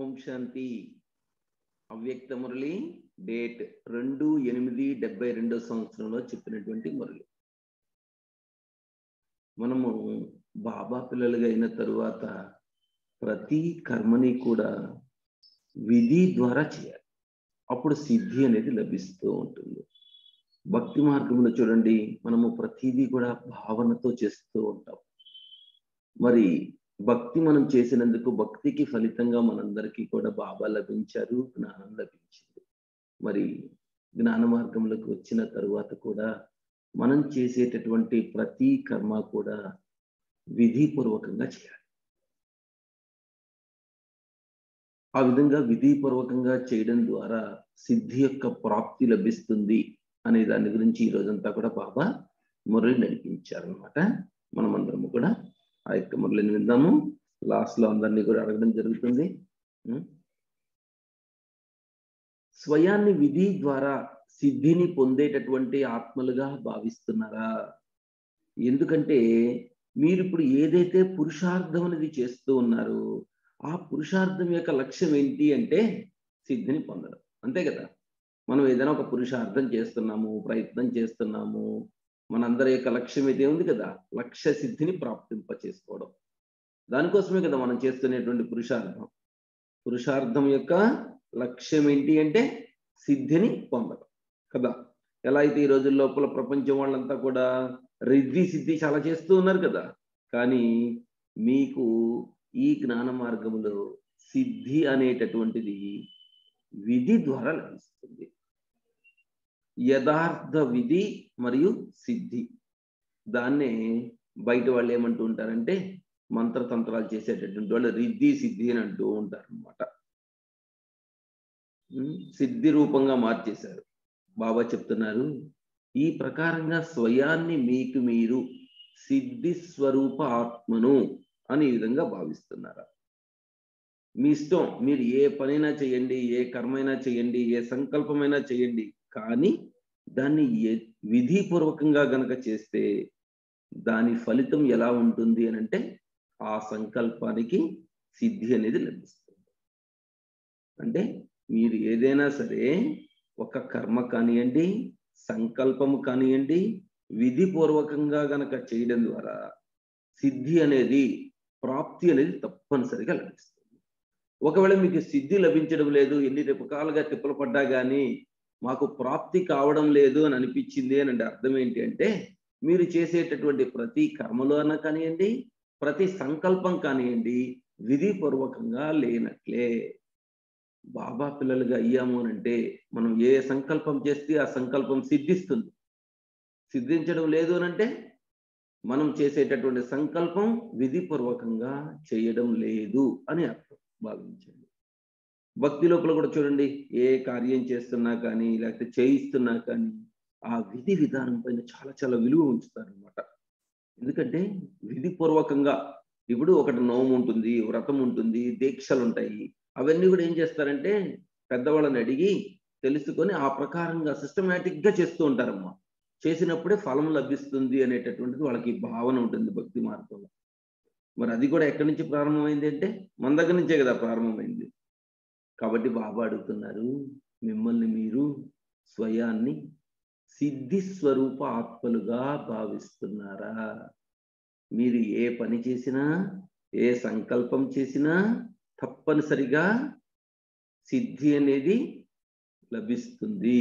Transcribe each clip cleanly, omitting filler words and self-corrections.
ఓం శాంతి. అవ్యక్త మురళి డేట్ 2/8/72 సంవత్సరంలో చెప్పినటువంటి మురళి. మనము బాబా పిల్లలుగా అయిన తరువాత ప్రతి కర్మని కూడా విధి ద్వారా చేయాలి. అప్పుడు సిద్ధి అనేది లభిస్తూ ఉంటుంది. భక్తి మార్గంలో చూడండి, మనము ప్రతిదీ కూడా భావనతో చేస్తూ ఉంటాం. మరి భక్తి మనం చేసినందుకు భక్తికి ఫలితంగా మనందరికీ కూడా బాబా లభించారు, జ్ఞానం లభించింది. మరి జ్ఞాన మార్గంలోకి వచ్చిన తరువాత కూడా మనం చేసేటటువంటి ప్రతి కర్మ కూడా విధిపూర్వకంగా చేయాలి. ఆ విధంగా విధిపూర్వకంగా చేయడం ద్వారా సిద్ధి యొక్క ప్రాప్తి లభిస్తుంది అనే దాని గురించి ఈ రోజంతా కూడా బాబా మురళి నడిపించారనమాట. మనమందరము కూడా ఆ యొక్క మురళిని విందాము. లాస్ట్ లో అందరినీ కూడా అడగడం జరుగుతుంది. స్వయాన్ని విధి ద్వారా సిద్ధిని పొందేటటువంటి ఆత్మలుగా భావిస్తున్నారా? ఎందుకంటే మీరు ఇప్పుడు ఏదైతే పురుషార్థం అనేది చేస్తూ ఉన్నారో ఆ పురుషార్థం యొక్క లక్ష్యం ఏంటి అంటే సిద్ధిని పొందడం, అంతే కదా. మనం ఏదైనా ఒక పురుషార్థం చేస్తున్నాము, ప్రయత్నం చేస్తున్నాము, మనందరి యొక్క లక్ష్యం అయితే ఉంది కదా, లక్ష్య సిద్ధిని ప్రాప్తింప చేసుకోవడం. దానికోసమే కదా మనం చేస్తున్నటువంటి పురుషార్థం. పురుషార్థం యొక్క లక్ష్యం ఏంటి అంటే సిద్ధిని పొందడం కదా. ఎలా అయితే ఈ రోజుల లోపల ప్రపంచం వాళ్ళంతా కూడా రిద్ధి సిద్ధి చాలా చేస్తూ ఉన్నారు కదా, కానీ మీకు ఈ జ్ఞాన మార్గంలో సిద్ధి అనేటటువంటిది విధి ద్వారా లభిస్తుంది. యథార్థ విధి మరియు సిద్ధి, దాన్నే బయట వాళ్ళు ఏమంటూ ఉంటారంటే మంత్రతంత్రాలు చేసేటటువంటి వాళ్ళు రిద్ధి సిద్ధి అని అంటూ ఉంటారు అన్నమాట. సిద్ధి రూపంగా మార్చేశారు. బాబా చెప్తున్నారు, ఈ ప్రకారంగా స్వయాన్ని మీకు మీరు సిద్ధి స్వరూప ఆత్మను అని ఈ విధంగా భావిస్తున్నారా? మీ ఇష్టం, మీరు ఏ పనైనా చేయండి, ఏ కర్మైనా చేయండి, ఏ సంకల్పమైనా చేయండి, కానీ దాన్ని విధిపూర్వకంగా గనక చేస్తే దాని ఫలితం ఎలా ఉంటుంది అని అంటే ఆ సంకల్పానికి సిద్ధి అనేది లభిస్తుంది. అంటే మీరు ఏదైనా సరే ఒక కర్మ కానివ్వండి, సంకల్పము కానివ్వండి, విధిపూర్వకంగా గనక చేయడం ద్వారా సిద్ధి అనేది, ప్రాప్తి అనేది తప్పనిసరిగా లభిస్తుంది. ఒకవేళ మీకు సిద్ధి లభించడం లేదు, ఎన్ని రకాలుగా తిప్పలు పడ్డా కానీ మాకు ప్రాప్తి కావడం లేదు అని అనిపించింది అని అంటే అర్థం ఏంటి అంటే మీరు చేసేటటువంటి ప్రతి కర్మలో అన్నా కానివ్వండి, ప్రతి సంకల్పం కానివ్వండి, విధిపూర్వకంగా లేనట్లే. బాబా పిల్లలుగా అయ్యాము అని అంటే మనం ఏ సంకల్పం చేస్తే ఆ సంకల్పం సిద్ధిస్తుంది. సిద్ధించడం లేదు అని అంటే మనం చేసేటటువంటి సంకల్పం విధిపూర్వకంగా చేయడం లేదు అని అర్థం భావించండి. భక్తి లోపల కూడా చూడండి, ఏ కార్యం చేస్తున్నా కానీ లేకపోతే చేయిస్తున్నా కానీ ఆ విధి విధానం పైన చాలా చాలా విలువ ఉంచుతారు అనమాట. ఎందుకంటే విధిపూర్వకంగా ఇప్పుడు ఒకటి నోము ఉంటుంది, వ్రతం ఉంటుంది, దీక్షలు ఉంటాయి. అవన్నీ కూడా ఏం చేస్తారంటే పెద్దవాళ్ళని అడిగి తెలుసుకొని ఆ ప్రకారంగా సిస్టమేటిక్ గా చేస్తూ ఉంటారమ్మా. చేసినప్పుడే ఫలం లభిస్తుంది అనేటటువంటిది వాళ్ళకి భావన ఉంటుంది భక్తి మార్గంలో. మరి అది కూడా ఎక్కడి నుంచి ప్రారంభమైంది అంటే మన దగ్గర నుంచే కదా ప్రారంభమైంది. కాబట్టి బాబా అడుగుతున్నారు, మిమ్మల్ని మీరు స్వయాన్ని సిద్ధి స్వరూప ఆత్మలుగా భావిస్తున్నారా? మీరు ఏ పని చేసినా, ఏ సంకల్పం చేసినా తప్పనిసరిగా సిద్ధి అనేది లభిస్తుంది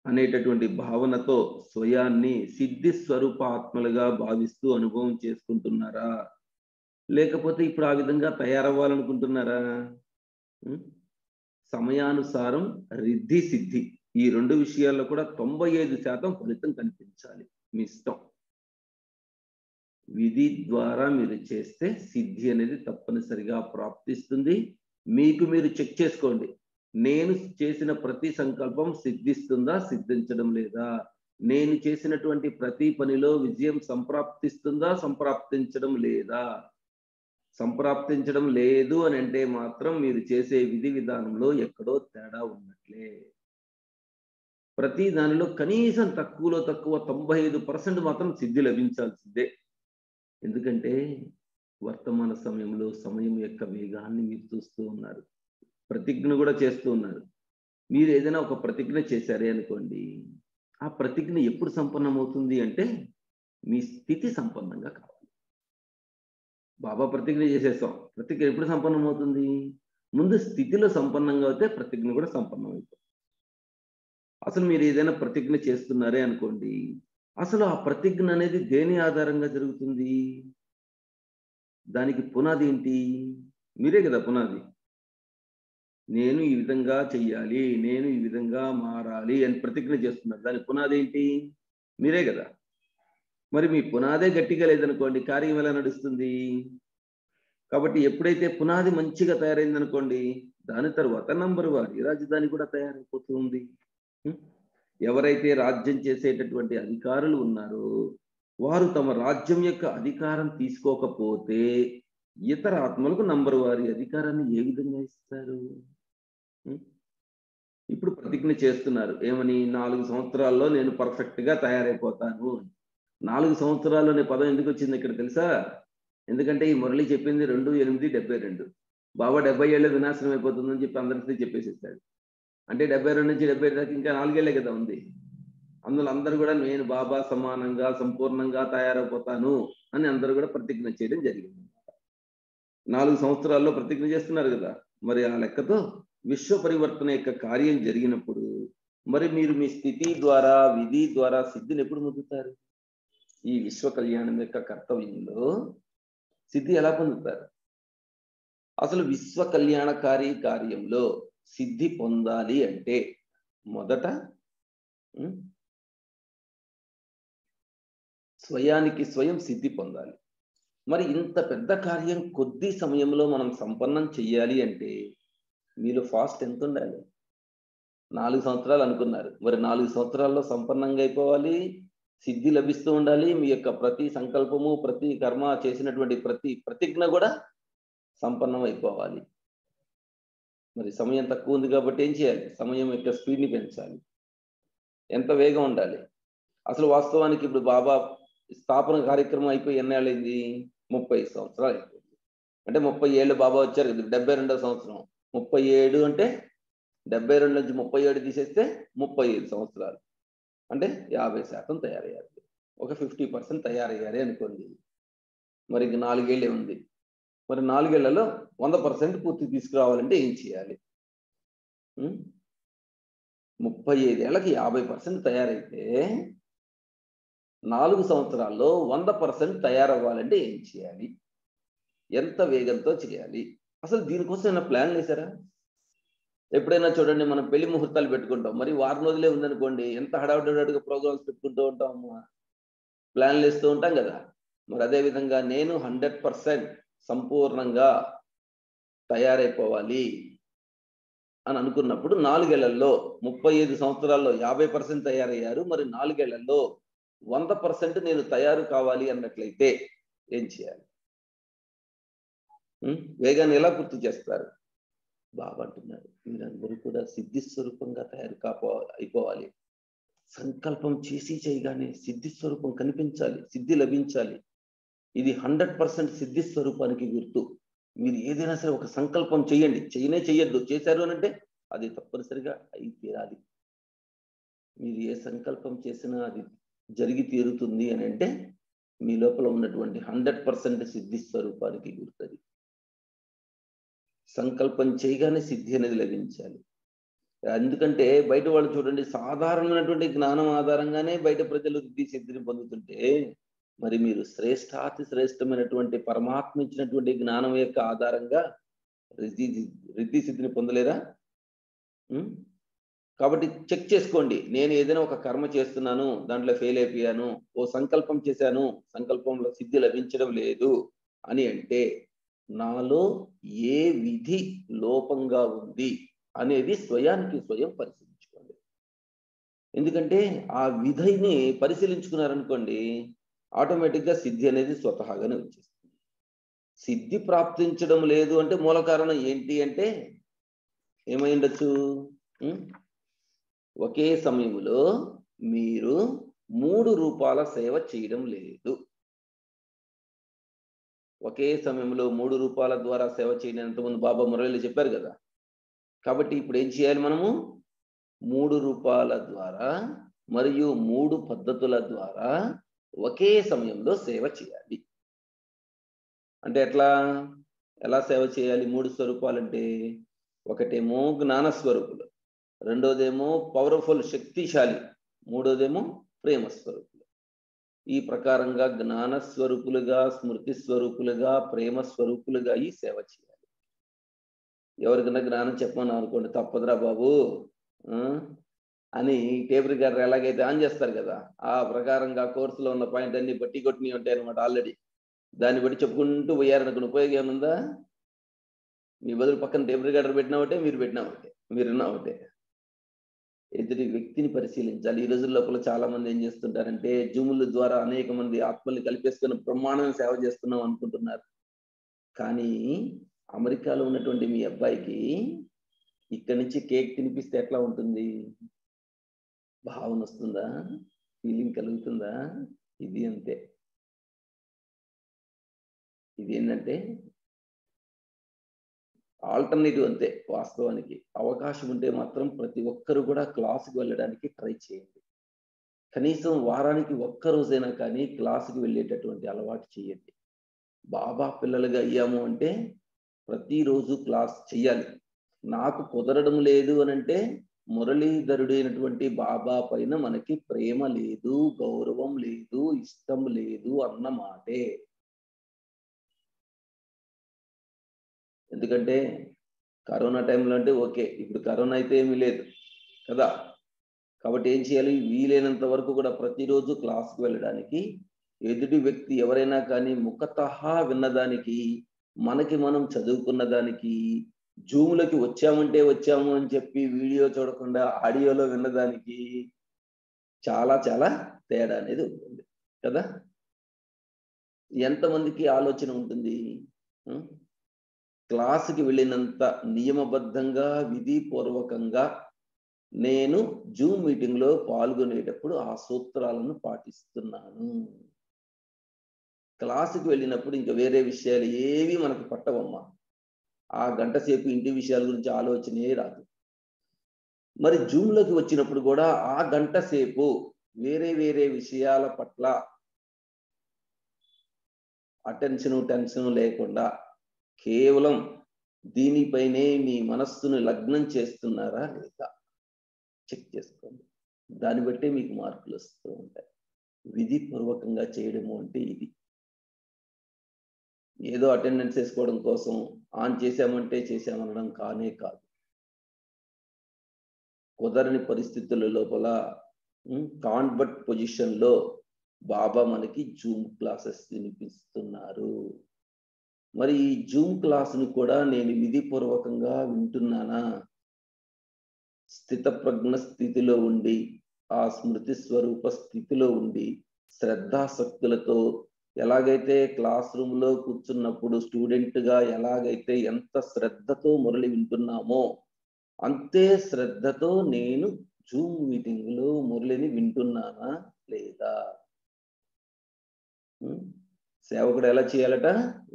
అనేటటువంటి భావనతో స్వయాన్ని సిద్ధి స్వరూప ఆత్మలుగా భావిస్తూ అనుభవం చేసుకుంటున్నారా? లేకపోతే ఇప్పుడు ఆ విధంగా తయారవ్వాలనుకుంటున్నారా? సమయానుసారం రిద్ధి సిద్ధి ఈ రెండు విషయాల్లో కూడా 95% ఫలితం కనిపించాలి. మీ ఇష్టం. విధి ద్వారా మీరు చేస్తే సిద్ధి అనేది తప్పనిసరిగా ప్రాప్తిస్తుంది. మీకు మీరు చెక్ చేసుకోండి, నేను చేసిన ప్రతి సంకల్పం సిద్ధిస్తుందా, సిద్ధించడం లేదా? నేను చేసినటువంటి ప్రతి పనిలో విజయం సంప్రాప్తిస్తుందా, సంప్రాప్తించడం లేదా? సంప్రాప్తించడం లేదు అని అంటే మాత్రం మీరు చేసే విధి విధానంలో ఎక్కడో తేడా ఉన్నట్లే. ప్రతి దానిలో కనీసం తక్కువలో తక్కువ 95% మాత్రం సిద్ధి లభించాల్సిందే. ఎందుకంటే వర్తమాన సమయంలో సమయం యొక్క వేగాన్ని మీరు చూస్తూ ఉన్నారు. ప్రతిజ్ఞ కూడా చేస్తూ ఉన్నారు. మీరు ఏదైనా ఒక ప్రతిజ్ఞ చేశారే అనుకోండి, ఆ ప్రతిజ్ఞ ఎప్పుడు సంపన్నమవుతుంది అంటే, మీ స్థితి సంపన్నంగా కావాలి. బాబా ప్రతిజ్ఞ చేసేస్తాం. ప్రతిజ్ఞ ఎప్పుడు సంపన్నమవుతుంది? ముందు స్థితిలో సంపన్నంగా అవుతే ప్రతిజ్ఞ కూడా సంపన్నమైపోతుంది. అసలు మీరు ఏదైనా ప్రతిజ్ఞ చేస్తున్నారే అనుకోండి, అసలు ఆ ప్రతిజ్ఞ అనేది దేని ఆధారంగా జరుగుతుంది? దానికి పునాది ఏంటి? మీరే కదా పునాది. నేను ఈ విధంగా చెయ్యాలి, నేను ఈ విధంగా మారాలి అని ప్రతిజ్ఞ చేస్తున్నారు. దానికి పునాది ఏంటి? మీరే కదా! మరి మీ పునాదే గట్టిగా లేదనుకోండి, కార్యం ఎలా నడుస్తుంది? కాబట్టి ఎప్పుడైతే పునాది మంచిగా తయారైందనుకోండి, దాని తరువాత నంబర్ వారి రాజధాని కూడా తయారైపోతూ ఉంది. ఎవరైతే రాజ్యం చేసేటటువంటి అధికారులు ఉన్నారో, వారు తమ రాజ్యం యొక్క అధికారం తీసుకోకపోతే, ఇతర ఆత్మలకు నంబర్ వారి అధికారాన్ని ఏ విధంగా ఇస్తారు? ఇప్పుడు ప్రతిజ్ఞ చేస్తున్నారు. ఏమని? 4 సంవత్సరాల్లో నేను పర్ఫెక్ట్‌గా తయారైపోతాను. 4 సంవత్సరాలు అనే పదం ఎందుకొచ్చింది ఇక్కడ తెలుసా? ఎందుకంటే ఈ మురళి చెప్పింది 2/8/72. బాబా 70 ఏళ్ళే వినాశనం అయిపోతుందని చెప్పి అందరికీ చెప్పేసేసాడు. అంటే 72 నుంచి 75 దాకా ఇంకా 4 ఏళ్లే కదా ఉంది. అందులో అందరూ కూడా నేను బాబా సమానంగా, సంపూర్ణంగా తయారైపోతాను అని అందరూ కూడా ప్రతిజ్ఞ చేయడం జరిగింది. 4 సంవత్సరాల్లో ప్రతిజ్ఞ చేస్తున్నారు కదా! మరి ఆ లెక్కతో విశ్వ పరివర్తన యొక్క కార్యం జరిగినప్పుడు, మరి మీరు మీ స్థితి ద్వారా, విధి ద్వారా సిద్ధిని ఎప్పుడు పొందుతారు? ఈ విశ్వ కళ్యాణం యొక్క కర్తవ్యంలో సిద్ధి ఎలా పొందుతారు? అసలు విశ్వ కళ్యాణకారి కార్యంలో సిద్ధి పొందాలి అంటే మొదట స్వయానికి స్వయం సిద్ధి పొందాలి. మరి ఇంత పెద్ద కార్యం కొద్ది సమయంలో మనం సంపన్నం చెయ్యాలి అంటే మీలో ఫాస్ట్ ఎంత ఉండాలి? 4 సంవత్సరాలు అనుకున్నారు. మరి 4 సంవత్సరాల్లో సంపన్నంగా అయిపోవాలి. సిద్ధి లభిస్తూ ఉండాలి. మీ యొక్క ప్రతి సంకల్పము, ప్రతి కర్మ చేసినటువంటి ప్రతి ప్రతిజ్ఞ కూడా సంపన్నం అయిపోవాలి. మరి సమయం తక్కువ ఉంది కాబట్టి ఏం చేయాలి? సమయం యొక్క స్పీడ్‌ని పెంచాలి. ఎంత వేగం ఉండాలి? అసలు వాస్తవానికి ఇప్పుడు బాబా స్థాపన కార్యక్రమం అయిపోయి ఎన్నాళ్ళైంది? 35 సంవత్సరాలు అయిపోయింది. అంటే 30 ఏళ్ళు బాబా వచ్చారు. 72వ సంవత్సరం. 37 అంటే 72 నుంచి 37 తీసేస్తే 35 సంవత్సరాలు. అంటే 50% తయారయ్యారు. ఒక 50% తయారయ్యారే అనుకోండి. మరి ఇంక 4 ఏళ్ళే ఉంది. మరి 4 ఏళ్లలో 100% పూర్తి తీసుకురావాలంటే ఏం చేయాలి? 35 ఏళ్ళకి 50% తయారైతే 4 సంవత్సరాల్లో 100% తయారవ్వాలంటే ఏం చేయాలి? ఎంత వేగంతో చేయాలి? అసలు దీనికోసం ఏమైనా ప్లాన్లు వేసారా? ఎప్పుడైనా చూడండి, మనం పెళ్లి ముహూర్తాలు పెట్టుకుంటాం. మరి వారం రోజులే ఉందనుకోండి, ఎంత హడావుడిగా ప్రోగ్రామ్స్ పెట్టుకుంటూ ఉంటాము. ప్లాన్లు వేస్తూ ఉంటాం కదా! మరి అదే విధంగా నేను 100% సంపూర్ణంగా తయారైపోవాలి అని అనుకున్నప్పుడు 4 ఏళ్లలో 35 సంవత్సరాల్లో 50% తయారయ్యారు. మరి 4 ఏళ్లలో 100% నేను తయారు కావాలి అన్నట్లయితే ఏం చేయాలి? వేగాన్ని ఎలా గుర్తు చేస్తారు? బాబా అంటున్నారు, మీరందరూ కూడా సిద్ధి స్వరూపంగా అయిపోవాలి. సంకల్పం చేసి చేయగానే సిద్ధి స్వరూపం కనిపించాలి, సిద్ధి లభించాలి. ఇది 100% సిద్ధి స్వరూపానికి గుర్తు. మీరు ఏదైనా సరే ఒక సంకల్పం చేయండి, చెయ్యొద్దు. చేశారు అనంటే అది తప్పనిసరిగా అయి తీరాలి. మీరు ఏ సంకల్పం చేసినా అది జరిగి తీరుతుంది అని అంటే మీ లోపల ఉన్నటువంటి 100% సిద్ధి స్వరూపానికి గుర్తది. సంకల్పం చేయగానే సిద్ధి అనేది లభించాలి. ఎందుకంటే బయట వాళ్ళు చూడండి, సాధారణమైనటువంటి జ్ఞానం ఆధారంగానే బయట ప్రజలు సిద్ధిని పొందుతుంటే, మరి మీరు శ్రేష్టాతి శ్రేష్టమైనటువంటి పరమాత్మ ఇచ్చినటువంటి జ్ఞానం యొక్క ఆధారంగా రిద్ధి సిద్ధిని పొందలేరా? కాబట్టి చెక్ చేసుకోండి. నేను ఏదైనా ఒక కర్మ చేస్తున్నాను, దాంట్లో ఫెయిల్ అయిపోయాను, ఓ సంకల్పం చేశాను, సంకల్పంలో సిద్ధి లభించడం లేదు అని అంటే, నాలో ఏ విధి లోపంగా ఉంది అనేది స్వయానికి స్వయం పరిశీలించుకోండి. ఎందుకంటే ఆ విధిని పరిశీలించుకున్నారనుకోండి, ఆటోమేటిక్గా సిద్ధి అనేది స్వతహాగానే వచ్చేస్తుంది. సిద్ధి ప్రాప్తించడం లేదు అంటే మూల కారణం ఏంటి అంటే ఏమై ఉండొచ్చు? ఒకే సమయంలో మీరు 3 రూపాల సేవ చేయడం లేదు. ఒకే సమయంలో 3 రూపాల ద్వారా సేవ చేయడం ఇంతకుముందు బాబా మురళిలో చెప్పారు కదా. కాబట్టి ఇప్పుడు ఏం చేయాలి మనము? 3 రూపాల ద్వారా మరియు 3 పద్ధతుల ద్వారా ఒకే సమయంలో సేవ చేయాలి. అంటే ఎలా సేవ చేయాలి? 3 స్వరూపాలంటే, ఒకటేమో జ్ఞాన స్వరూపులు, రెండోదేమో పవర్ఫుల్ శక్తిశాలి, మూడోదేమో ప్రేమ స్వరూపులు. ఈ ప్రకారంగా జ్ఞాన స్వరూపులుగా, స్మృతి స్వరూపులుగా, ప్రేమ స్వరూపులుగా ఈ సేవ చేయాలి. ఎవరికైనా జ్ఞానం చెప్పమని అనుకోండి, తప్పదురా బాబు అని టేప్ రికార్డర్ ఎలాగైతే ఆన్ చేస్తారు కదా, ఆ ప్రకారంగా కోర్సులో ఉన్న పాయింట్ అన్ని బట్టి కొట్టినవి ఉంటాయి అనమాట ఆల్రెడీ. దాన్ని బట్టి చెప్పుకుంటూ పోయారనుకున్న ఉపయోగం ఏముందా? మీ బదులు పక్కన టేప్ రికార్డర్ పెట్టినా ఒకటే, మీరు పెట్టినా ఒకటే, మీరున్నా ఒకటే. ఎదుటి వ్యక్తిని పరిశీలించాలి. ఈ రోజుల లోపల చాలా మంది ఏం చేస్తుంటారంటే, జూముల ద్వారా అనేక మంది ఆత్మల్ని కలిపేసుకుని బ్రహ్మాండం సేవ చేస్తున్నాం అనుకుంటున్నారు. కానీ అమెరికాలో ఉన్నటువంటి మీ అబ్బాయికి ఇక్కడి నుంచి కేక్ తినిపిస్తే ఎట్లా ఉంటుంది? భావన వస్తుందా? ఫీలింగ్ కలుగుతుందా? ఇది అంతే. ఇది ఏంటంటే ఆల్టర్నేటివ్ అంతే. వాస్తవానికి అవకాశం ఉంటే మాత్రం ప్రతి ఒక్కరు కూడా క్లాసుకి వెళ్ళడానికి ట్రై చేయండి. కనీసం వారానికి ఒక్క రోజైనా కానీ క్లాసుకి వెళ్ళేటటువంటి అలవాటు చేయండి. బాబా పిల్లలుగా అయ్యాము అంటే ప్రతిరోజు క్లాస్ చెయ్యాలి. నాకు కుదరడం లేదు అనంటే మురళీధరుడైనటువంటి బాబా పైన మనకి ప్రేమ లేదు, గౌరవం లేదు, ఇష్టం లేదు అన్న మాటే. ఎందుకంటే కరోనా టైంలో అంటే ఓకే, ఇప్పుడు కరోనా అయితే ఏమీ లేదు కదా. కాబట్టి ఏం చేయాలి? వీలైనంత వరకు కూడా ప్రతిరోజు క్లాస్కి వెళ్ళడానికి, ఎదుటి వ్యక్తి ఎవరైనా కానీ ముఖతహా విన్నదానికి, మనకి మనం చదువుకున్న దానికి, జూమ్లోకి వచ్చామంటే వచ్చాము అని చెప్పి వీడియో చూడకుండా ఆడియోలో విన్నదానికి చాలా చాలా తేడా అనేది ఉంటుంది కదా. ఎంతమందికి ఆలోచన ఉంటుంది? క్లాసుకి వెళ్ళినంత నియమబద్ధంగా, విధిపూర్వకంగా నేను జూమ్ మీటింగ్లో పాల్గొనేటప్పుడు ఆ సూత్రాలను పాటిస్తున్నాను. క్లాసుకి వెళ్ళినప్పుడు ఇంకా వేరే విషయాలు ఏవి మనకు పట్టవమ్మా. ఆ గంట సేపు ఇంటి విషయాల గురించి ఆలోచనే రాదు. మరి జూమ్లోకి వచ్చినప్పుడు కూడా ఆ గంట సేపు వేరే వేరే విషయాల పట్ల టెన్షన్ లేకుండా కేవలం దీనిపైనే మీ మనస్సును లగ్నం చేస్తున్నారా లేదా చెక్ చేసుకోండి. దాన్ని బట్టే మీకు మార్కులు వస్తూ ఉంటాయి. విధిపూర్వకంగా చేయడము అంటే ఇది. ఏదో అటెండెన్స్ వేసుకోవడం కోసం ఆన్ చేశామంటే చేశామనడం కానే కాదు. కుదరని పరిస్థితుల లోపల కాన్వర్ట్ పొజిషన్లో బాబా మనకి జూమ్ క్లాసెస్ వినిపిస్తున్నారు. మరి ఈ జూమ్ క్లాసును కూడా నేను విధిపూర్వకంగా వింటున్నానా? స్థితప్రజ్ఞ స్థితిలో ఉండి, ఆ స్మృతి స్వరూప స్థితిలో ఉండి, శ్రద్ధాశక్తులతో ఎలాగైతే క్లాస్ రూమ్లో కూర్చున్నప్పుడు స్టూడెంట్గా ఎలాగైతే ఎంత శ్రద్ధతో మురళి వింటున్నామో అంతే శ్రద్ధతో నేను జూమ్ మీటింగ్లో మురళిని వింటున్నానా లేదా? సేవకుడు ఎలా చేయాలట?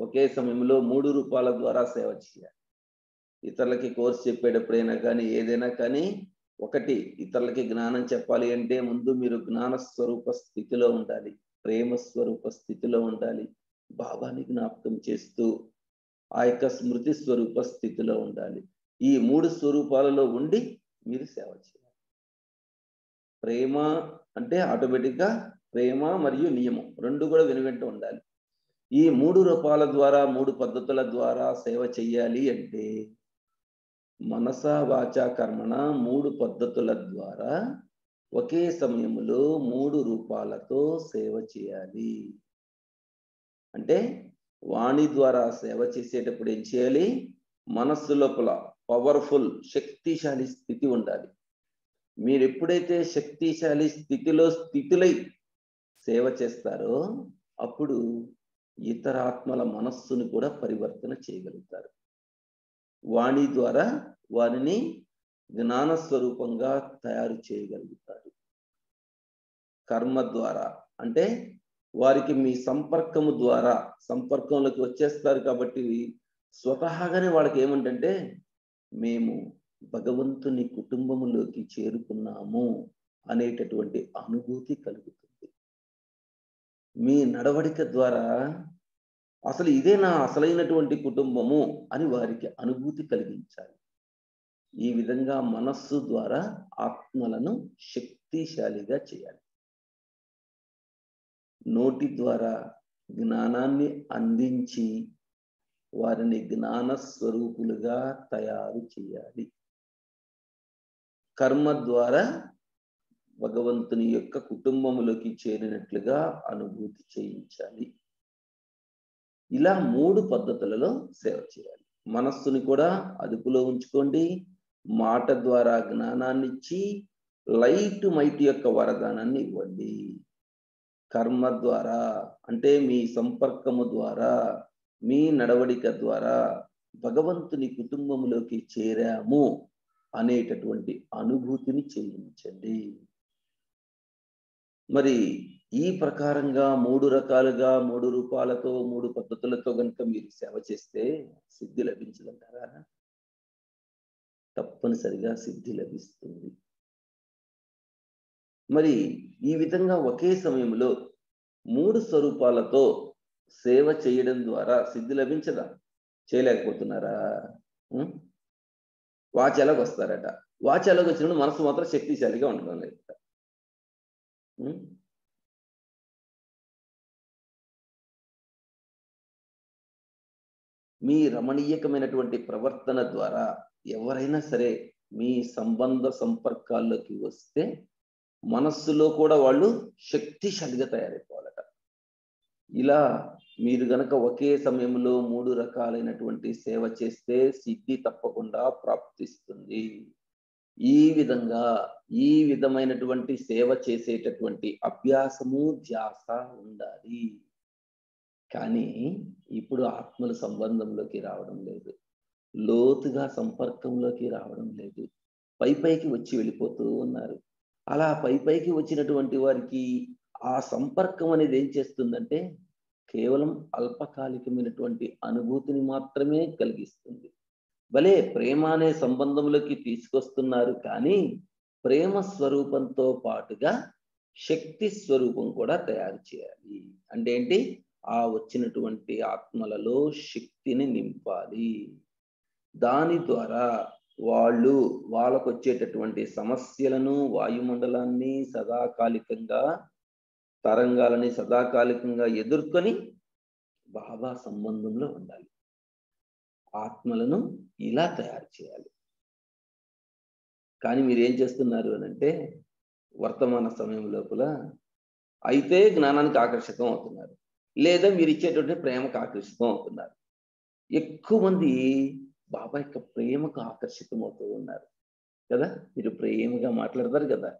ఒకే సమయంలో 3 రూపాల ద్వారా సేవ చేయాలి. ఇతరులకి కోర్సు చెప్పేటప్పుడైనా కానీ ఏదైనా కానీ, ఒకటి, ఇతరులకి జ్ఞానం చెప్పాలి అంటే ముందు మీరు జ్ఞాన స్వరూప స్థితిలో ఉండాలి, ప్రేమ స్వరూప స్థితిలో ఉండాలి, బాబాని జ్ఞాపకం చేస్తూ ఆ యొక్క స్మృతి స్వరూప స్థితిలో ఉండాలి. ఈ 3 స్వరూపాలలో ఉండి మీరు సేవ చేయాలి. ప్రేమ అంటే ఆటోమేటిక్గా ప్రేమ మరియు నియమం రెండు కూడా వెనువెంట ఉండాలి. ఈ 3 రూపాల ద్వారా, 3 పద్ధతుల ద్వారా సేవ చెయ్యాలి అంటే మనస వాచ కర్మణ 3 పద్ధతుల ద్వారా ఒకే సమయంలో 3 రూపాలతో సేవ చేయాలి. అంటే వాణి ద్వారా సేవ చేసేటప్పుడు ఏం చేయాలి? మనస్సు లోపల పవర్ఫుల్ శక్తిశాలి స్థితి ఉండాలి. మీరు ఎప్పుడైతే శక్తిశాలి స్థితిలై సేవ చేస్తారో అప్పుడు ఇతర ఆత్మల మనస్సును కూడా పరివర్తన చేయగలుగుతారు. వాణి ద్వారా వారిని జ్ఞాన స్వరూపంగా తయారు చేయగలుగుతారు. కర్మ ద్వారా అంటే వారికి మీ సంపర్కము ద్వారా సంపర్కంలోకి వచ్చేస్తారు కాబట్టి స్వతహాగానే వాళ్ళకి ఏమంటే మేము భగవంతుని కుటుంబములోకి చేరుకున్నాము అనేటటువంటి అనుభూతి కలుగుతుంది. మీ నడవడిక ద్వారా అసలు ఇదే నా అసలైనటువంటి కుటుంబము అని వారికి అనుభూతి కలిగించాలి. ఈ విధంగా మనస్సు ద్వారా ఆత్మలను శక్తిశాలిగా చేయాలి. నోటి ద్వారా జ్ఞానాన్ని అందించి వారిని జ్ఞాన స్వరూపులుగా తయారు చేయాలి. కర్మ ద్వారా భగవంతుని యొక్క కుటుంబములోకి చేరినట్లుగా అనుభూతి చేయించాలి. ఇలా 3 పద్ధతులలో సేవ చేయాలి. మనస్సుని కూడా అదుపులో ఉంచుకోండి. మాట ద్వారా జ్ఞానాన్ని ఇచ్చి లైట్ మైట్ యొక్క వరదానాన్ని ఇవ్వండి. కర్మ ద్వారా అంటే మీ సంపర్కము ద్వారా మీ నడవడిక ద్వారా భగవంతుని కుటుంబములోకి చేరాము అనేటటువంటి అనుభూతిని చేయించండి. మరి ఈ ప్రకారంగా 3 రకాలుగా 3 రూపాలతో 3 పద్ధతులతో కనుక మీరు సేవ చేస్తే సిద్ధి లభించదంటారా? తప్పనిసరిగా సిద్ధి లభిస్తుంది. మరి ఈ విధంగా ఒకే సమయంలో 3 స్వరూపాలతో సేవ చేయడం ద్వారా సిద్ధి లభించదా? చేయలేకపోతున్నారా? వాచ్ వస్తారట. వాచ్ వచ్చినప్పుడు మనసు మాత్రం శక్తిశాలిగా ఉండడం లేదు. మీ రమణీయకమైనటువంటి ప్రవర్తన ద్వారా ఎవరైనా సరే మీ సంబంధ సంపర్కాల్లోకి వస్తే మనస్సులో కూడా వాళ్ళు శక్తిశాలిగా తయారైపోవాలట. ఇలా మీరు గనక ఒకే సమయంలో 3 రకాలైనటువంటి సేవ చేస్తే సిద్ధి తప్పకుండా ప్రాప్తిస్తుంది. ఈ విధమైనటువంటి సేవ చేసేటటువంటి అభ్యాసము ధ్యాస ఉండాలి. కానీ ఇప్పుడు ఆత్మల సంబంధంలోకి రావడం లేదు, లోతుగా సంపర్కంలోకి రావడం లేదు. పైకి వచ్చి వెళ్ళిపోతూ ఉన్నారు. అలా పైకి వచ్చినటువంటి వారికి ఆ సంపర్కం అనేది ఏం చేస్తుందంటే కేవలం అల్పకాలికమైనటువంటి అనుభూతిని మాత్రమే కలిగిస్తుంది. భలే ప్రేమ అనే సంబంధంలోకి తీసుకొస్తున్నారు, కానీ ప్రేమ స్వరూపంతో పాటుగా శక్తి స్వరూపం కూడా తయారు చేయాలి. అంటే ఏంటి? ఆ వచ్చినటువంటి ఆత్మలలో శక్తిని నింపాలి. దాని ద్వారా వాళ్ళకు వచ్చేటటువంటి సమస్యలను, వాయుమండలాన్ని సదాకాలికంగా తరంగాలని సదాకాలికంగా ఎదుర్కొని బాబా సంబంధంలో ఉండాలి. ఆత్మలను ఇలా తయారు చేయాలి. కానీ మీరేం చేస్తున్నారు అనంటే వర్తమాన సమయం లోపల అయితే జ్ఞానానికి ఆకర్షితం అవుతున్నారు, లేదా మీరు ఇచ్చేటువంటి ప్రేమకు ఆకర్షితం అవుతున్నారు. ఎక్కువ మంది బాబా యొక్క ప్రేమకు ఆకర్షితం అవుతూ ఉన్నారు కదా. మీరు ప్రేమగా మాట్లాడతారు కదా,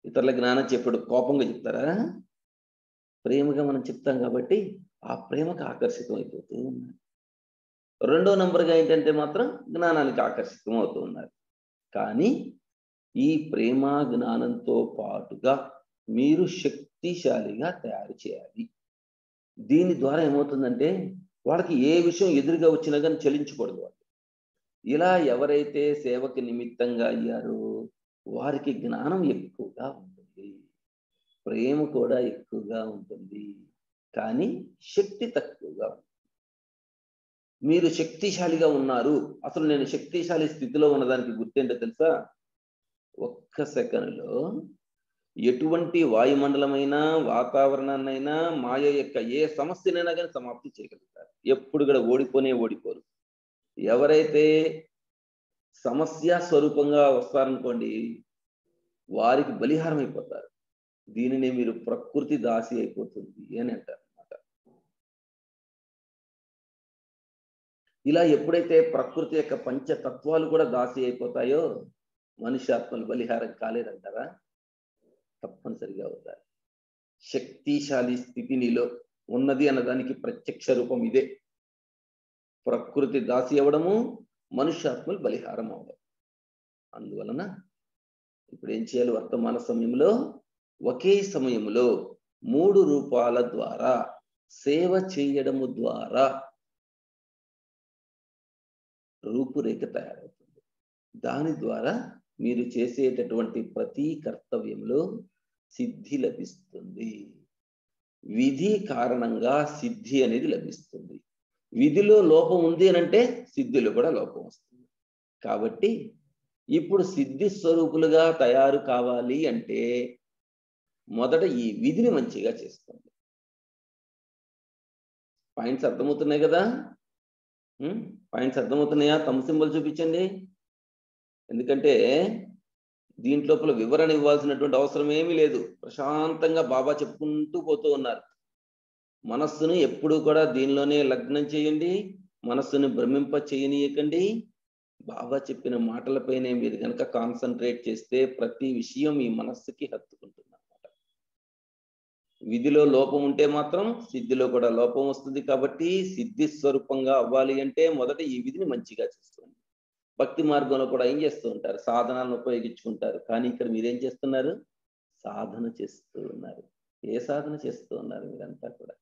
ఇతరుల జ్ఞానం చెప్పాడు కోపంగా చెప్తారా? ప్రేమగా మనం చెప్తాం కాబట్టి ఆ ప్రేమకు ఆకర్షితం అయిపోతూ ఉన్నారు. 2వ నంబర్గా ఏంటంటే మాత్రం జ్ఞానానికి ఆకర్షితం అవుతూ ఉన్నారు. కానీ ఈ ప్రేమ జ్ఞానంతో పాటుగా మీరు శక్తిశాలిగా తయారు చేయాలి. దీని ద్వారా ఏమవుతుందంటే వాళ్ళకి ఏ విషయం ఎదురుగా వచ్చినా కానీ చలించకూడదు. వాళ్ళు ఇలా ఎవరైతే సేవకి నిమిత్తంగా అయ్యారో వారికి జ్ఞానం ఎక్కువగా ఉంటుంది, ప్రేమ కూడా ఎక్కువగా ఉంటుంది, కానీ శక్తి తక్కువగా ఉంటుంది. మీరు శక్తిశాలిగా ఉన్నారు. అసలు నేను శక్తిశాలి స్థితిలో ఉన్నదానికి గుర్తేంటో తెలుసా? ఒక్క సెకండ్లో ఎటువంటి వాయుమండలమైనా వాతావరణాన్నైనా మాయ యొక్క ఏ సమస్యనైనా కానీ సమాప్తి చేయగలుగుతారు. ఎప్పుడు కూడా ఓడిపోరు. ఎవరైతే సమస్య స్వరూపంగా వస్తారనుకోండి వారికి బలిహారం అయిపోతారు. దీనిని మీరు ప్రకృతి దాసి అయిపోతుంది అని అంటారు అన్నమాట. ఇలా ఎప్పుడైతే ప్రకృతి యొక్క పంచతత్వాలు కూడా దాసి అయిపోతాయో మనుష్యాత్మలు బలిహారం కాలేదంటారా? తప్పనిసరిగా అవుతారు. శక్తిశాలి స్థితి నీలో ఉన్నది అన్నదానికి ప్రత్యక్ష రూపం ఇదే. ప్రకృతి దాసి అవ్వడము, మనుష్యాత్మలు బలిహారం అవ్వడం. అందువలన ఇప్పుడు ఏం చేయాలి? వర్తమాన సమయంలో ఒకే సమయంలో 3 రూపాల ద్వారా సేవ చేయడము ద్వారా రూపురేఖ తయారవుతుంది. దాని ద్వారా మీరు చేసేటటువంటి ప్రతి కర్తవ్యంలో సిద్ధి లభిస్తుంది. విధి కారణంగా సిద్ధి అనేది లభిస్తుంది. విధిలో లోపం ఉంది అనంటే సిద్ధిలో కూడా లోపం వస్తుంది. కాబట్టి ఇప్పుడు సిద్ధి స్వరూపులుగా తయారు కావాలి అంటే మొదట ఈ విధిని మంచిగా చేసుకోండి. పాయింట్స్ అర్థమవుతున్నాయి కదా? పాయింట్స్ అర్థమవుతున్నాయా? తమ్ సింబల్ చూపించండి. ఎందుకంటే దీంట్లోపల వివరణ ఇవ్వాల్సినటువంటి అవసరం ఏమీ లేదు. ప్రశాంతంగా బాబా చెప్పుకుంటూ పోతూ ఉన్నారు. మనస్సును ఎప్పుడూ కూడా దీనిలోనే లగ్నం చేయండి. మనస్సును భ్రమింప చేయనీయకండి. బాబా చెప్పిన మాటలపైనే మీరు కనుక కాన్సన్ట్రేట్ చేస్తే ప్రతి విషయం మీ మనస్సుకి హత్తుకుంటుంది అన్నమాట. విధిలో లోపం ఉంటే మాత్రం సిద్ధిలో కూడా లోపం వస్తుంది. కాబట్టి సిద్ధి స్వరూపంగా అవ్వాలి అంటే మొదట ఈ విధిని మంచిగా చేసుకోండి. భక్తి మార్గంలో కూడా ఏం చేస్తూ ఉంటారు? సాధనాలను ఉపయోగించుకుంటారు. కానీ ఇక్కడ మీరేం చేస్తున్నారు? సాధన చేస్తూ ఉన్నారు. ఏ సాధన చేస్తూ ఉన్నారు మీరంతా కూడా?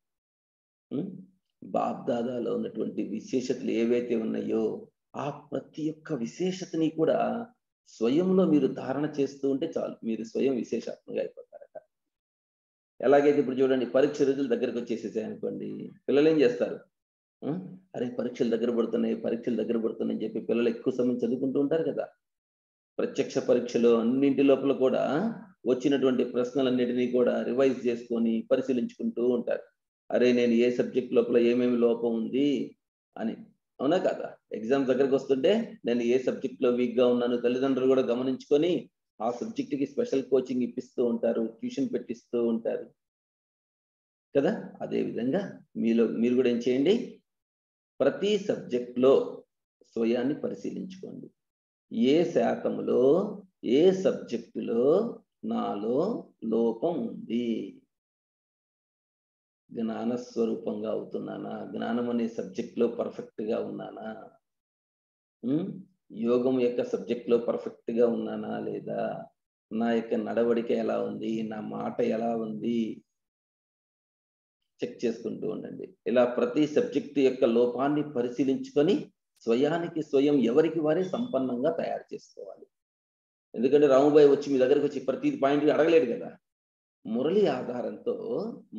బాబ్దాదాలో ఉన్నటువంటి విశేషతలు ఏవైతే ఉన్నాయో ఆ ప్రతి ఒక్క విశేషతని కూడా స్వయంలో మీరు ధారణ చేస్తూ ఉంటే చాలు, మీరు స్వయం విశేషాత్మగా అయిపోతారట. ఎలాగైతే ఇప్పుడు చూడండి, పరీక్ష రోజులు దగ్గరకు వచ్చేసేసాయి అనుకోండి, పిల్లలు ఏం చేస్తారు? అరే పరీక్షలు దగ్గర పడుతున్నాయని చెప్పి పిల్లలు ఎక్కువ సమయం చదువుకుంటూ ఉంటారు కదా. ప్రత్యక్ష పరీక్షలు అన్నింటి లోపల కూడా వచ్చినటువంటి ప్రశ్నలన్నిటినీ కూడా రివైజ్ చేసుకొని పరిశీలించుకుంటూ ఉంటారు. అరే నేను ఏ సబ్జెక్ట్ లోపల ఏమేమి లోపం ఉంది అని, అవునా కదా? ఎగ్జామ్స్ దగ్గరకు వస్తుంటే నేను ఏ సబ్జెక్ట్ లో వీక్ గా ఉన్నాను తల్లిదండ్రులు కూడా గమనించుకొని ఆ సబ్జెక్ట్ కి స్పెషల్ కోచింగ్ ఇప్పిస్తూ ఉంటారు, ట్యూషన్ పెట్టిస్తూ ఉంటారు కదా. అదే విధంగా మీరు కూడా ఏం చేయండి, ప్రతి సబ్జెక్ట్ లో స్వయాన్ని పరిశీలించుకోండి. ఏ శాతంలో ఏ సబ్జెక్టులో నాలో లోపం ఉంది? జ్ఞానస్వరూపంగా అవుతున్నానా? జ్ఞానం అనే సబ్జెక్ట్ లో పర్ఫెక్ట్ గా ఉన్నానా? యోగం యొక్క సబ్జెక్ట్ లో పర్ఫెక్ట్ గా ఉన్నానా లేదా? నా యొక్క నడవడిక ఎలా ఉంది? నా మాట ఎలా ఉంది? చెక్ చేసుకుంటూ ఉండండి. ఇలా ప్రతి సబ్జెక్టు యొక్క లోపాన్ని పరిశీలించుకొని స్వయానికి స్వయం ఎవరికి వారే సంపన్నంగా తయారు చేసుకోవాలి. ఎందుకంటే రాముబాయి వచ్చి మీ దగ్గరకు వచ్చి ప్రతి పాయింట్ అడగలేడు కదా. మురళి ఆధారంతో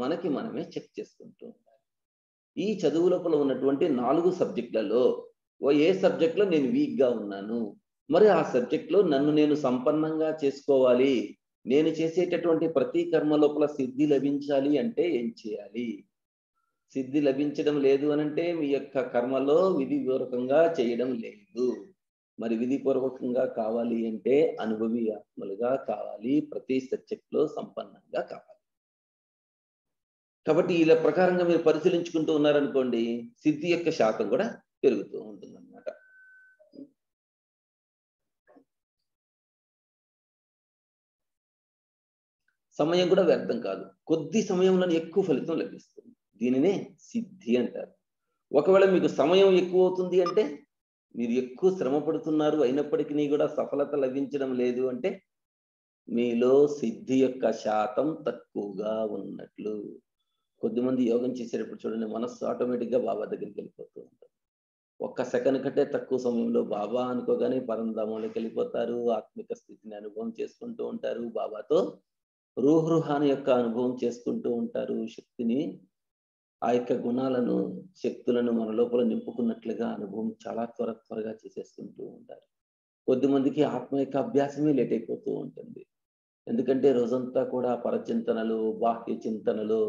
మనకి మనమే చెక్ చేసుకుంటూ ఉండాలి. ఈ చదువు లోపల ఉన్నటువంటి 4 సబ్జెక్టులలో ఏ సబ్జెక్ట్ లో నేను వీక్ గా ఉన్నాను, మరి ఆ సబ్జెక్ట్ లో నన్ను నేను సంపన్నంగా చేసుకోవాలి, నేను చేసేటటువంటి ప్రతి కర్మ లోపల సిద్ధి లభించాలి అంటే ఏం చేయాలి? సిద్ధి లభించడం లేదు అనంటే మీ యొక్క కర్మలో విధిపూర్వకంగా చేయడం లేదు. మరి విధిపూర్వకంగా కావాలి అంటే అనుభవి ఆత్మలుగా కావాలి, ప్రతి సబ్జెక్ట్ లో సంపన్నంగా కావాలి. కాబట్టి ఇలా ప్రకారంగా మీరు పరిశీలించుకుంటూ ఉన్నారనుకోండి, సిద్ధి యొక్క శాతం కూడా పెరుగుతూ ఉంటుంది అన్నమాట. సమయం కూడా వ్యర్థం కాదు. కొద్ది సమయంలో ఎక్కువ ఫలితం లభిస్తుంది. దీనినే సిద్ధి అంటారు. ఒకవేళ మీకు సమయం ఎక్కువ అవుతుంది అంటే, మీరు ఎక్కువ శ్రమ పడుతున్నారు అయినప్పటికీ కూడా సఫలత లభించడం లేదు అంటే మీలో సిద్ధి యొక్క శాతం తక్కువగా ఉన్నట్లు. కొద్దిమంది యోగం చేసేటప్పుడు చూడండి, మనస్సు ఆటోమేటిక్గా బాబా దగ్గరికి వెళ్ళిపోతూ ఉంటుంది. ఒక్క సెకండ్ కంటే తక్కువ సమయంలో బాబా అనుకోగానే పరంధామంలోకి వెళ్ళిపోతారు. ఆత్మిక స్థితిని అనుభవం చేసుకుంటూ ఉంటారు. బాబాతో రూహృహాని యొక్క అనుభవం చేసుకుంటూ ఉంటారు. శక్తిని, ఆ యొక్క గుణాలను, శక్తులను మన లోపల నింపుకున్నట్లుగా అనుభవం చాలా త్వరగా చేసేసుకుంటూ ఉంటారు. కొద్దిమందికి ఆత్మ యొక్క అభ్యాసమే లేట్ అయిపోతూ ఉంటుంది. ఎందుకంటే రోజంతా కూడా పరచింతనలు, బాహ్య చింతనలు,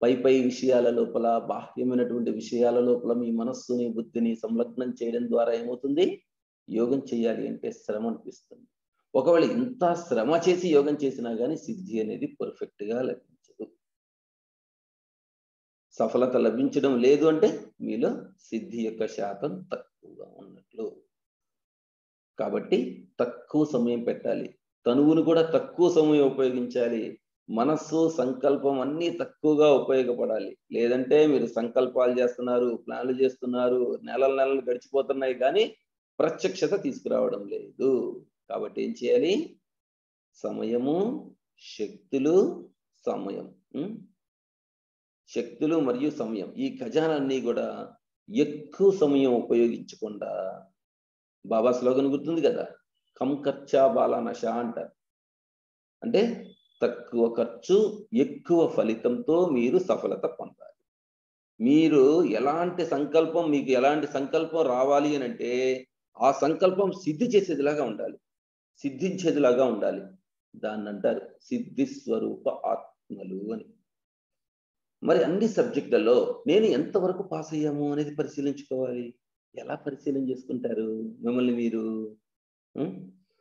పై విషయాల లోపల, బాహ్యమైనటువంటి విషయాల లోపల మీ మనస్సుని, బుద్ధిని సంలగ్నం చేయడం ద్వారా ఏమవుతుంది? యోగం చేయాలి అంటే శ్రమ అనిపిస్తుంది. ఒకవేళ ఇంత శ్రమ చేసి యోగం చేసినా కానీ సిద్ధి అనేది పర్ఫెక్ట్ గా లభించదు. సఫలత లభించడం లేదు అంటే మీలో సిద్ధి యొక్క శాతం తక్కువగా ఉన్నట్లు. కాబట్టి తక్కువ సమయం పెట్టాలి, తనువును కూడా తక్కువ సమయం ఉపయోగించాలి, మనస్సు, సంకల్పం అన్నీ తక్కువగా ఉపయోగపడాలి. లేదంటే మీరు సంకల్పాలు చేస్తున్నారు, ప్లాన్లు చేస్తున్నారు, నెలలు గడిచిపోతున్నాయి కానీ ప్రత్యక్షత తీసుకురావడం లేదు. కాబట్టి ఏం చేయాలి? సమయము, శక్తులు, సమయం శక్తులు మరియు సమయం, ఈ ఖజానాన్ని కూడా ఎక్కువ సమయం ఉపయోగించకుండా, బాబా స్లోగన్ గుర్తుంది కదా, కమ్ ఖర్చా బాలా నష అంటారు. అంటే తక్కువ ఖర్చు ఎక్కువ ఫలితంతో మీరు సఫలత పొందాలి. మీరు ఎలాంటి సంకల్పం, మీకు ఎలాంటి సంకల్పం రావాలి అని అంటే ఆ సంకల్పం సిద్ధించేదిలాగా ఉండాలి. దాన్ని అంటారు సిద్ధి స్వరూప ఆత్మలు అని. మరి అన్ని సబ్జెక్టులలో నేను ఎంతవరకు పాస్ అయ్యాము అనేది పరిశీలించుకోవాలి. ఎలా పరిశీలన చేసుకుంటారు మిమ్మల్ని మీరు?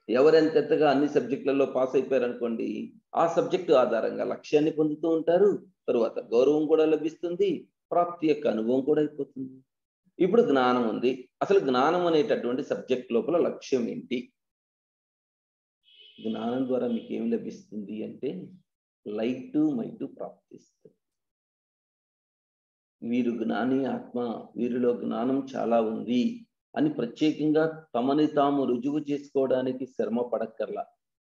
ఎవరెంతగా అన్ని సబ్జెక్టులలో పాస్ అయిపోయారనుకోండి, ఆ సబ్జెక్టు ఆధారంగా లక్ష్యాన్ని పొందుతూ ఉంటారు. తరువాత గౌరవం కూడా లభిస్తుంది, ప్రాప్తి యొక్క అనుభవం కూడా అయిపోతుంది. ఇప్పుడు జ్ఞానం ఉంది. అసలు జ్ఞానం అనేటటువంటి సబ్జెక్ట్ లోపల లక్ష్యం ఏంటి? జ్ఞానం ద్వారా మీకు ఏం లభిస్తుంది అంటే లైటు మైటు ప్రాప్తిస్తుంది. వీరు జ్ఞాని ఆత్మ, వీరిలో జ్ఞానం చాలా ఉంది అని ప్రత్యేకంగా తమని తాము రుజువు చేసుకోవడానికి శ్రమ పడక్కర్లా.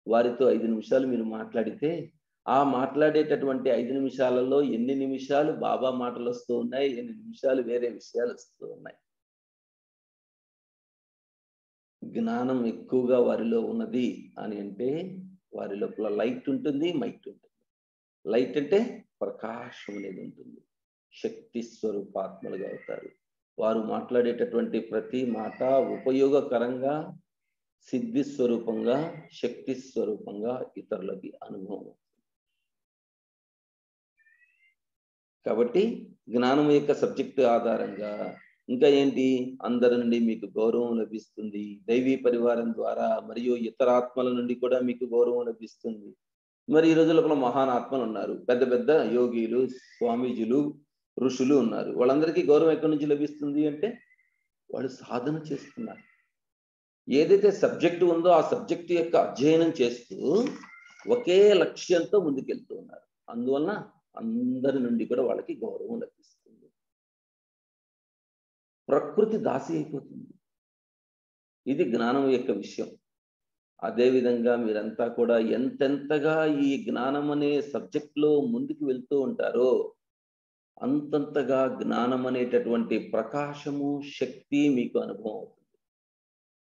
వారితో 5 నిమిషాలు మీరు మాట్లాడితే ఆ మాట్లాడేటటువంటి 5 నిమిషాలలో ఎన్ని నిమిషాలు బాబా మాటలు వస్తూ ఉన్నాయి, ఎన్ని నిమిషాలు వేరే విషయాలు వస్తూ ఉన్నాయి. జ్ఞానం ఎక్కువగా వారిలో ఉన్నది అని అంటే వారి లోపల లైట్ ఉంటుంది, మైట్ ఉంటుంది. లైట్ అంటే ప్రకాశం అనేది ఉంటుంది. శక్తి స్వరూపాత్మలుగా అవుతారు. వారు మాట్లాడేటటువంటి ప్రతి మాట ఉపయోగకరంగా, సిద్ధి స్వరూపంగా, శక్తి స్వరూపంగా ఇతరులకి అనుభవం. కాబట్టి జ్ఞానం యొక్క సబ్జెక్టు ఆధారంగా ఇంకా ఏంటి, అందరి నుండి మీకు గౌరవం లభిస్తుంది. దైవీ పరివారం ద్వారా మరియు ఇతర ఆత్మల నుండి కూడా మీకు గౌరవం లభిస్తుంది. మరి ఈ రోజుల్లో మహాన్ ఆత్మలు ఉన్నారు, పెద్ద పెద్ద యోగిలు, స్వామీజీలు, ఋషులు ఉన్నారు. వాళ్ళందరికీ గౌరవం ఎక్కడి నుంచి లభిస్తుంది అంటే వాళ్ళు సాధన చేస్తున్నారు. ఏదైతే సబ్జెక్టు ఉందో ఆ సబ్జెక్టు యొక్క అధ్యయనం చేస్తూ ఒకే లక్ష్యంతో ముందుకెళ్తూ ఉన్నారు. అందువలన అందరి నుండి కూడా వాళ్ళకి గౌరవం లభిస్తుంది. ప్రకృతి దాసి అయిపోతుంది. ఇది జ్ఞానం యొక్క విషయం. అదేవిధంగా మీరంతా కూడా ఎంతెంతగా ఈ జ్ఞానం అనే సబ్జెక్ట్లో ముందుకు వెళ్తూ ఉంటారో అంతంతగా జ్ఞానం అనేటటువంటి ప్రకాశము, శక్తి మీకు అనుభవం అవుతుంది.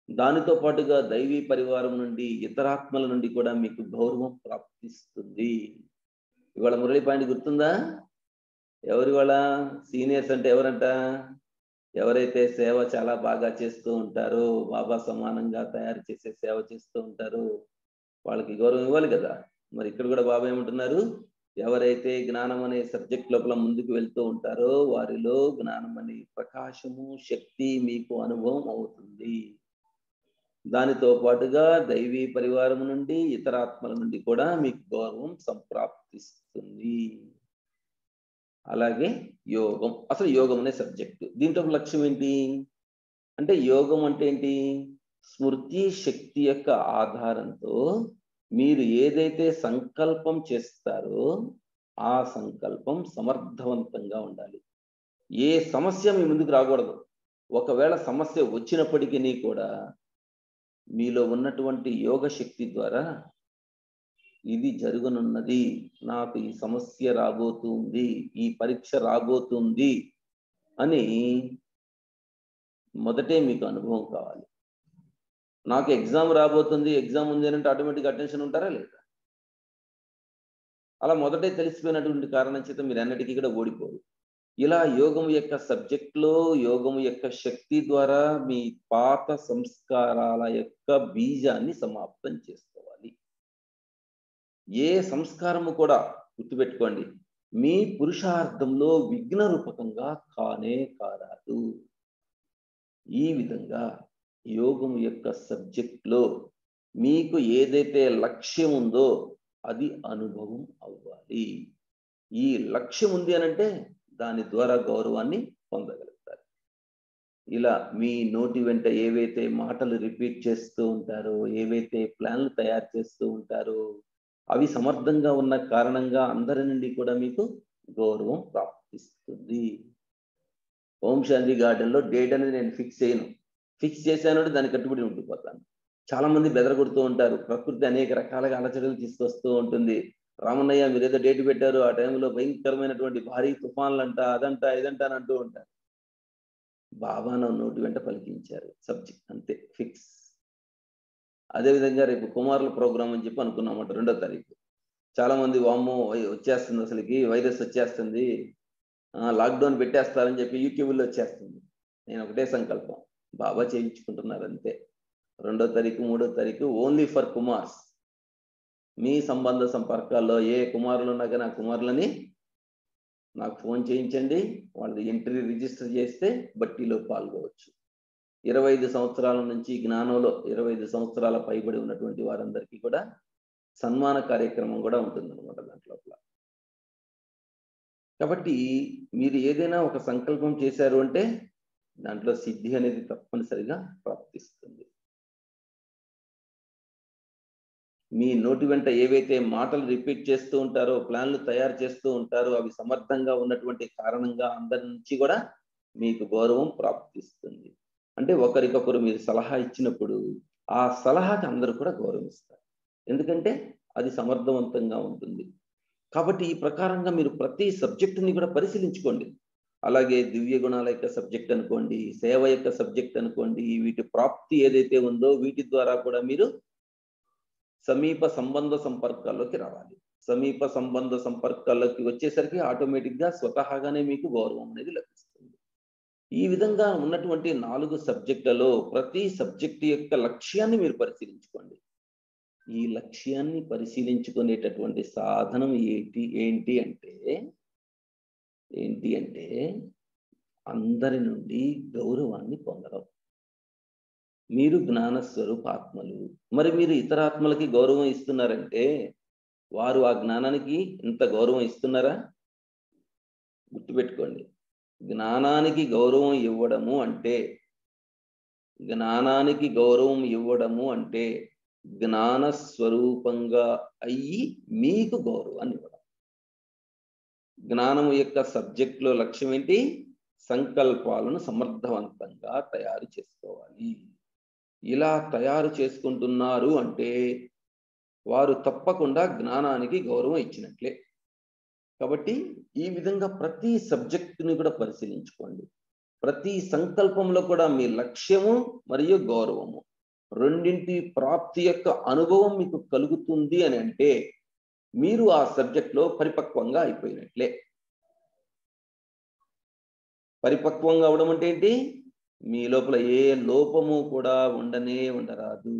దానితో పాటుగా దైవీ పరివారం నుండి ఇతరాత్మల నుండి కూడా మీకు గౌరవం ప్రాప్తిస్తుంది. ఇవాళ మురళి పాయింట్ గుర్తుందా? ఎవరి వాళ్ళ సీనియర్స్ అంటే ఎవరంట? ఎవరైతే సేవ చాలా బాగా చేస్తూ ఉంటారో, బాబా సమానంగా తయారు చేసే సేవ చేస్తూ ఉంటారో వాళ్ళకి గౌరవం ఇవ్వాలి కదా. మరి ఇక్కడ కూడా బాబా ఏమంటున్నారు, ఎవరైతే జ్ఞానం అనే సబ్జెక్ట్ లోపల ముందుకు వెళ్తూ ఉంటారో వారిలో జ్ఞానం అనే ప్రకాశము, శక్తి మీకు అనుభవం అవుతుంది. దానితో పాటుగా దైవీ పరివారం నుండి ఇతర ఆత్మల నుండి కూడా మీకు గౌరవం సంప్రాప్తిస్తుంది. అలాగే యోగం, అసలు యోగం అనే సబ్జెక్టు, దీంట్లో లక్ష్యం ఏంటి అంటే యోగం అంటే ఏంటి, స్మృతి శక్తి యొక్క ఆధారంతో మీరు ఏదైతే సంకల్పం చేస్తారో ఆ సంకల్పం సమర్థవంతంగా ఉండాలి. ఏ సమస్య మీ ముందుకు రాకూడదు. ఒకవేళ సమస్య వచ్చినప్పటికీ కూడా మీలో ఉన్నటువంటి యోగ శక్తి ద్వారా ఇది జరగనున్నది, నాకు ఈ సమస్య రాబోతుంది, ఈ పరీక్ష రాబోతుంది అని మొదటే మీకు అనుభవం కావాలి. నాకు ఎగ్జామ్ రాబోతుంది, ఎగ్జామ్ ఉంది అంటే ఆటోమేటిక్గా అటెన్షన్ ఉంటారా లేదా? అలా మొదటే తెలిసిపోయినటువంటి కారణం చేత మీరు అన్నిటికీ కూడా ఓడిపోరు. ఇలా యోగం యొక్క సబ్జెక్ట్లో యోగం యొక్క శక్తి ద్వారా మీ పాత సంస్కారాల యొక్క బీజాన్ని సమాప్తం చేసుకోవాలి. ఏ సంస్కారము కూడా గుర్తుపెట్టుకోండి, మీ పురుషార్థంలో విఘ్న రూపకంగా కానే కారాదు. ఈ విధంగా యోగం యొక్క సబ్జెక్ట్లో మీకు ఏదైతే లక్ష్యం ఉందో అది అనుభవం అవ్వాలి. ఈ లక్ష్యం ఉంది అనంటే దాని ద్వారా గౌరవాన్ని పొందగలుగుతారు. ఇలా మీ నోటి వెంట ఏవైతే మాటలు రిపీట్ చేస్తూ ఉంటారో, ఏవైతే ప్లాన్లు తయారు చేస్తూ ఉంటారో అవి సమర్థంగా ఉన్న కారణంగా అందరి నుండి కూడా మీకు గౌరవం ప్రాప్తిస్తుంది. ఓం శాంతి గార్డెన్లో డేట్ అనేది నేను ఫిక్స్ చేయను. ఫిక్స్ చేశాను దాన్ని కట్టుబడి ఉండిపోతాను. చాలా మంది బెదరగొడుతూ ఉంటారు. ప్రకృతి అనేక రకాలుగా అలచడలు తీసుకొస్తూ ఉంటుంది. రామన్నయ్య మీరు ఏదో డేట్ పెట్టారు, ఆ టైంలో భయంకరమైనటువంటి భారీ తుఫాన్లు అంట, అదంట ఇదంట అని అంటూ ఉంటారు. బాబా నా నోటి వెంట పలికించారు సబ్జెక్ట్, అంతే ఫిక్స్. అదేవిధంగా రేపు కుమారుల ప్రోగ్రామ్ అని చెప్పి అనుకున్నామట 2వ తారీఖు. చాలా మంది వామ్మో వచ్చేస్తుంది, అసలుకి వైరస్ వచ్చేస్తుంది, లాక్డౌన్ పెట్టేస్తారని చెప్పి యూట్యూబ్లో వచ్చేస్తుంది. నేను ఒకటే సంకల్పం, బాబా చేయించుకుంటున్నారు అంతే. 2వ తారీఖు 3వ తారీఖు ఓన్లీ ఫర్ కుమార్స్. మీ సంబంధ సంపర్కాల్లో ఏ కుమారులు ఉన్నా కానీ ఆ కుమారులని నాకు ఫోన్ చేయించండి, వాళ్ళది ఎంట్రీ రిజిస్టర్ చేస్తే బట్టీలో పాల్గొవచ్చు. 25 సంవత్సరాల నుంచి జ్ఞానంలో 25 సంవత్సరాల పైబడి ఉన్నటువంటి వారందరికీ కూడా సన్మాన కార్యక్రమం కూడా ఉంటుందన్నమాట దాంట్లో. కాబట్టి మీరు ఏదైనా ఒక సంకల్పం చేశారు అంటే దాంట్లో సిద్ధి అనేది తప్పనిసరిగా ప్రాప్తిస్తుంది. మీ నోటి వెంట ఏవైతే మాటలు రిపీట్ చేస్తూ ఉంటారో, ప్లాన్లు తయారు చేస్తూ ఉంటారో, అవి సమర్థంగా ఉన్నటువంటి కారణంగా అందరి నుంచి కూడా మీకు గౌరవం ప్రాప్తిస్తుంది. అంటే ఒకరికొకరు మీరు సలహా ఇచ్చినప్పుడు ఆ సలహాకి అందరూ కూడా గౌరవిస్తారు, ఎందుకంటే అది సమర్థవంతంగా ఉంటుంది. కాబట్టి ఈ ప్రకారంగా మీరు ప్రతి సబ్జెక్టుని కూడా పరిశీలించుకోండి. అలాగే దివ్య గుణాల యొక్క సబ్జెక్ట్ అనుకోండి, సేవ యొక్క సబ్జెక్ట్ అనుకోండి, వీటి ప్రాప్తి ఏదైతే ఉందో వీటి ద్వారా కూడా మీరు సమీప సంబంధ సంపర్కాల్లోకి రావాలి. సమీప సంబంధ సంపర్కాల్లోకి వచ్చేసరికి ఆటోమేటిక్గా స్వతహాగానే మీకు గౌరవం అనేది లభిస్తుంది. ఈ విధంగా ఉన్నటువంటి 4 సబ్జెక్టులలో ప్రతి సబ్జెక్టు యొక్క లక్ష్యాన్ని మీరు పరిశీలించుకోండి. ఈ లక్ష్యాన్ని పరిశీలించుకునేటటువంటి సాధనం ఏంటి అంటే అందరి నుండి గౌరవాన్ని పొందడం. మీరు జ్ఞానస్వరూప ఆత్మలు, మరి మీరు ఇతర ఆత్మలకి గౌరవం ఇస్తున్నారంటే వారు ఆ జ్ఞానానికి ఇంత గౌరవం ఇస్తున్నారా? గుర్తుపెట్టుకోండి, జ్ఞానానికి గౌరవం ఇవ్వడము అంటే జ్ఞాన స్వరూపంగా అయ్యి మీకు గౌరవాన్ని ఇవ్వడం. జ్ఞానము యొక్క సబ్జెక్టులో లక్ష్యం ఏంటి? సంకల్పాలను సమర్థవంతంగా తయారు చేసుకోవాలి. ఇలా తయారు చేసుకుంటున్నారు అంటే వారు తప్పకుండా జ్ఞానానికి గౌరవం ఇచ్చినట్లే. కాబట్టి ఈ విధంగా ప్రతి సబ్జెక్టుని కూడా పరిశీలించుకోండి. ప్రతి సంకల్పంలో కూడా మీ లక్ష్యము మరియు గౌరవము రెండింటి ప్రాప్తి యొక్క అనుభవం మీకు కలుగుతుంది అని అంటే మీరు ఆ సబ్జెక్ట్లో పరిపక్వంగా అయిపోయినట్లే. పరిపక్వంగా అవడం అంటే ఏంటి? మీ లోపల ఏ లోపము కూడా ఉండరాదు.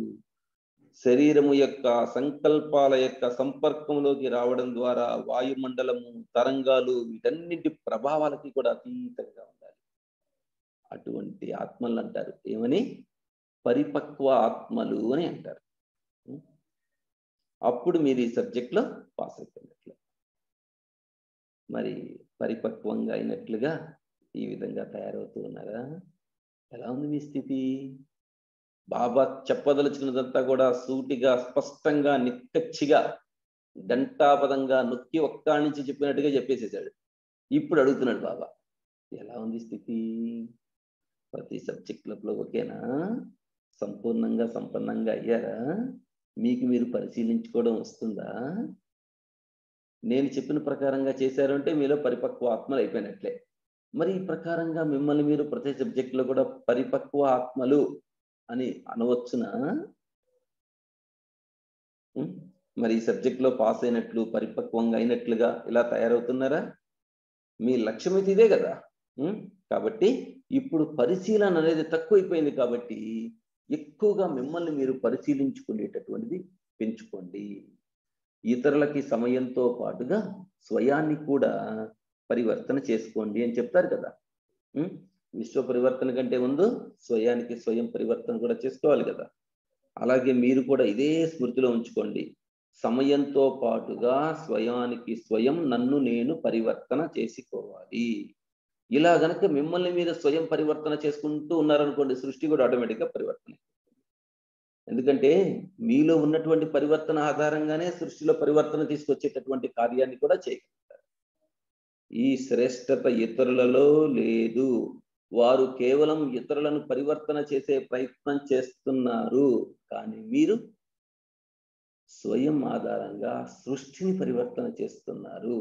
శరీరము యొక్క సంకల్పాల యొక్క సంపర్కంలోకి రావడం ద్వారా వాయుమండలము, తరంగాలు, వీటన్నిటి ప్రభావాలకి కూడా అతీతంగా ఉండాలి. అటువంటి ఆత్మలు అంటారు ఏమని? పరిపక్వ ఆత్మలు అని అంటారు. అప్పుడు మీరు ఈ సబ్జెక్ట్లో పాస్ అయిపోయినట్లు. మరి పరిపక్వంగా అయినట్లుగా ఈ విధంగా తయారవుతూ ఉన్నారా? ఎలా ఉంది మీ స్థితి? బాబా చెప్పదలుచుకున్నదంతా కూడా సూటిగా, స్పష్టంగా, నిక్కచ్చిగా, గంటాపదంగా నొక్కి ఒక్కడి నుంచి చెప్పినట్టుగా చెప్పేసేసాడు. ఇప్పుడు అడుగుతున్నాడు బాబా, ఎలా ఉంది స్థితి? ప్రతి సబ్జెక్టులలో ఓకేనా? సంపూర్ణంగా సంపన్నంగా అయ్యారా? మీకు మీరు పరిశీలించుకోవడం వస్తుందా? నేను చెప్పిన ప్రకారంగా చేశారు అంటే మీలో పరిపక్వ ఆత్మలు అయిపోయినట్లే. మరి ఈ ప్రకారంగా మిమ్మల్ని మీరు ప్రతి సబ్జెక్టులో కూడా పరిపక్వ ఆత్మలు అని అనవచ్చునా? మరి ఈ సబ్జెక్టులో పాస్ అయినట్లు, పరిపక్వంగా అయినట్లుగా ఇలా తయారవుతున్నారా? మీ లక్ష్యం అయితే ఇదే కదా. కాబట్టి ఇప్పుడు పరిశీలన అనేది తక్కువైపోయింది కాబట్టి ఎక్కువగా మిమ్మల్ని మీరు పరిశీలించుకునేటటువంటిది పెంచుకోండి. ఇతరులకి సమయంతో పాటుగా స్వయాన్ని కూడా పరివర్తన చేసుకోండి అని చెప్తారు కదా. విశ్వ పరివర్తన కంటే ముందు స్వయానికి స్వయం పరివర్తన కూడా చేసుకోవాలి కదా. అలాగే మీరు కూడా ఇదే స్మృతిలో ఉంచుకోండి. సమయంతో పాటుగా స్వయానికి స్వయం నన్ను నేను పరివర్తన చేసుకోవాలి. ఇలా గనక మిమ్మల్ని మీరు స్వయం పరివర్తన చేసుకుంటూ ఉన్నారనుకోండి, సృష్టి కూడా ఆటోమేటిక్గా పరివర్తన. ఎందుకంటే మీలో ఉన్నటువంటి పరివర్తన ఆధారంగానే సృష్టిలో పరివర్తన తీసుకొచ్చేటటువంటి కార్యాన్ని కూడా చేయగలుగుతారు. ఈ శ్రేష్టత ఇతరులలో లేదు. వారు కేవలం ఇతరులను పరివర్తన చేసే ప్రయత్నం చేస్తున్నారు, కానీ మీరు స్వయం ఆధారంగా సృష్టిని పరివర్తన చేస్తున్నారు.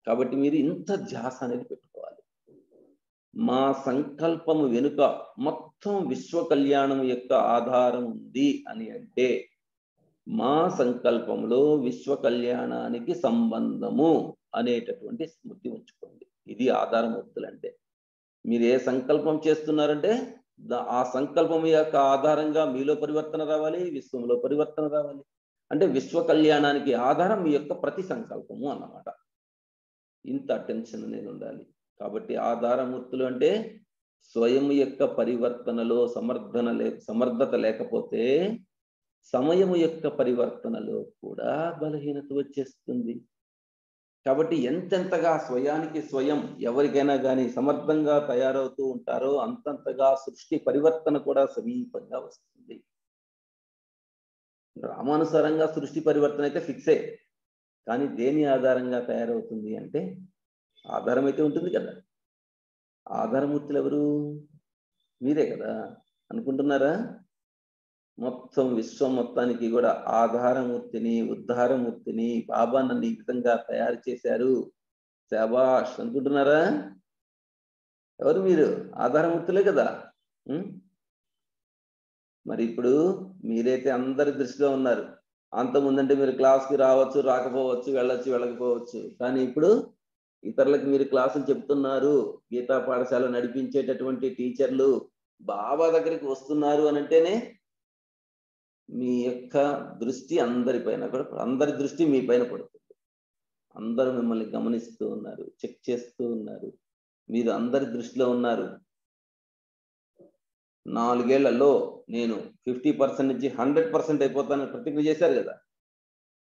కాబట్టి మీరు ఇంత ధ్యాస అనేది పెట్టుకోవాలి. మా సంకల్పము వెనుక మొత్తం విశ్వ కళ్యాణం యొక్క ఆధారం ఉంది అని అంటే, మా సంకల్పంలో విశ్వ కళ్యాణానికి సంబంధము అనేటటువంటి స్మృతి ఉంచుకోండి. ఇది ఆధారమూర్తులు అంటే. మీరు ఏ సంకల్పం చేస్తున్నారంటే ఆ సంకల్పం యొక్క ఆధారంగా మీలో పరివర్తన రావాలి, విశ్వంలో పరివర్తన రావాలి. అంటే విశ్వ కళ్యాణానికి ఆధారం మీ యొక్క ప్రతి సంకల్పము అన్నమాట. ఇంత అటెన్షన్ అనేది ఉండాలి. కాబట్టి ఆధారమూర్తులు అంటే స్వయం యొక్క పరివర్తనలో సమర్థత లేకపోతే సమయము యొక్క పరివర్తనలో కూడా బలహీనత వచ్చేస్తుంది. కాబట్టి ఎంతెంతగా స్వయానికి స్వయం ఎవరికైనా కానీ సమర్థంగా తయారవుతూ ఉంటారో అంతంతగా సృష్టి పరివర్తన కూడా సమీపంగా వస్తుంది. రామానుసారంగా సృష్టి పరివర్తన అయితే ఫిక్సే, కానీ దేని ఆధారంగా తయారవుతుంది అంటే ఆధారం అయితే ఉంటుంది కదా. ఆధారమూర్తులు ఎవరు? మీరే కదా అనుకుంటున్నారా? మొత్తం విశ్వం మొత్తానికి కూడా ఆధారమూర్తిని, ఉద్ధారమూర్తిని బాబా నన్ను ఈ విధంగా తయారు చేశారు, శాబాష్ అనుకుంటున్నారా? ఎవరు మీరు? ఆధారమూర్తులే కదా. మరి ఇప్పుడు మీరైతే అందరి దృష్టిలో ఉన్నారు. అంతకుముందంటే మీరు క్లాస్కి రావచ్చు, రాకపోవచ్చు, వెళ్ళొచ్చు, వెళ్ళకపోవచ్చు. కానీ ఇప్పుడు ఇతరులకు మీరు క్లాసులు చెప్తున్నారు, గీతా పాఠశాల నడిపించేటటువంటి టీచర్లు బాబా దగ్గరికి వస్తున్నారు అని అంటేనే మీ యొక్క దృష్టి అందరిపైన కూడా, అందరి దృష్టి మీ పైన పడుతుంది. అందరూ మిమ్మల్ని గమనిస్తూ ఉన్నారు, చెక్ చేస్తూ ఉన్నారు. మీరు అందరి దృష్టిలో ఉన్నారు. 4 ఏళ్లలో నేను 50% నుంచి 100% అయిపోతానని ప్రతిజ్ఞ చేశారు కదా.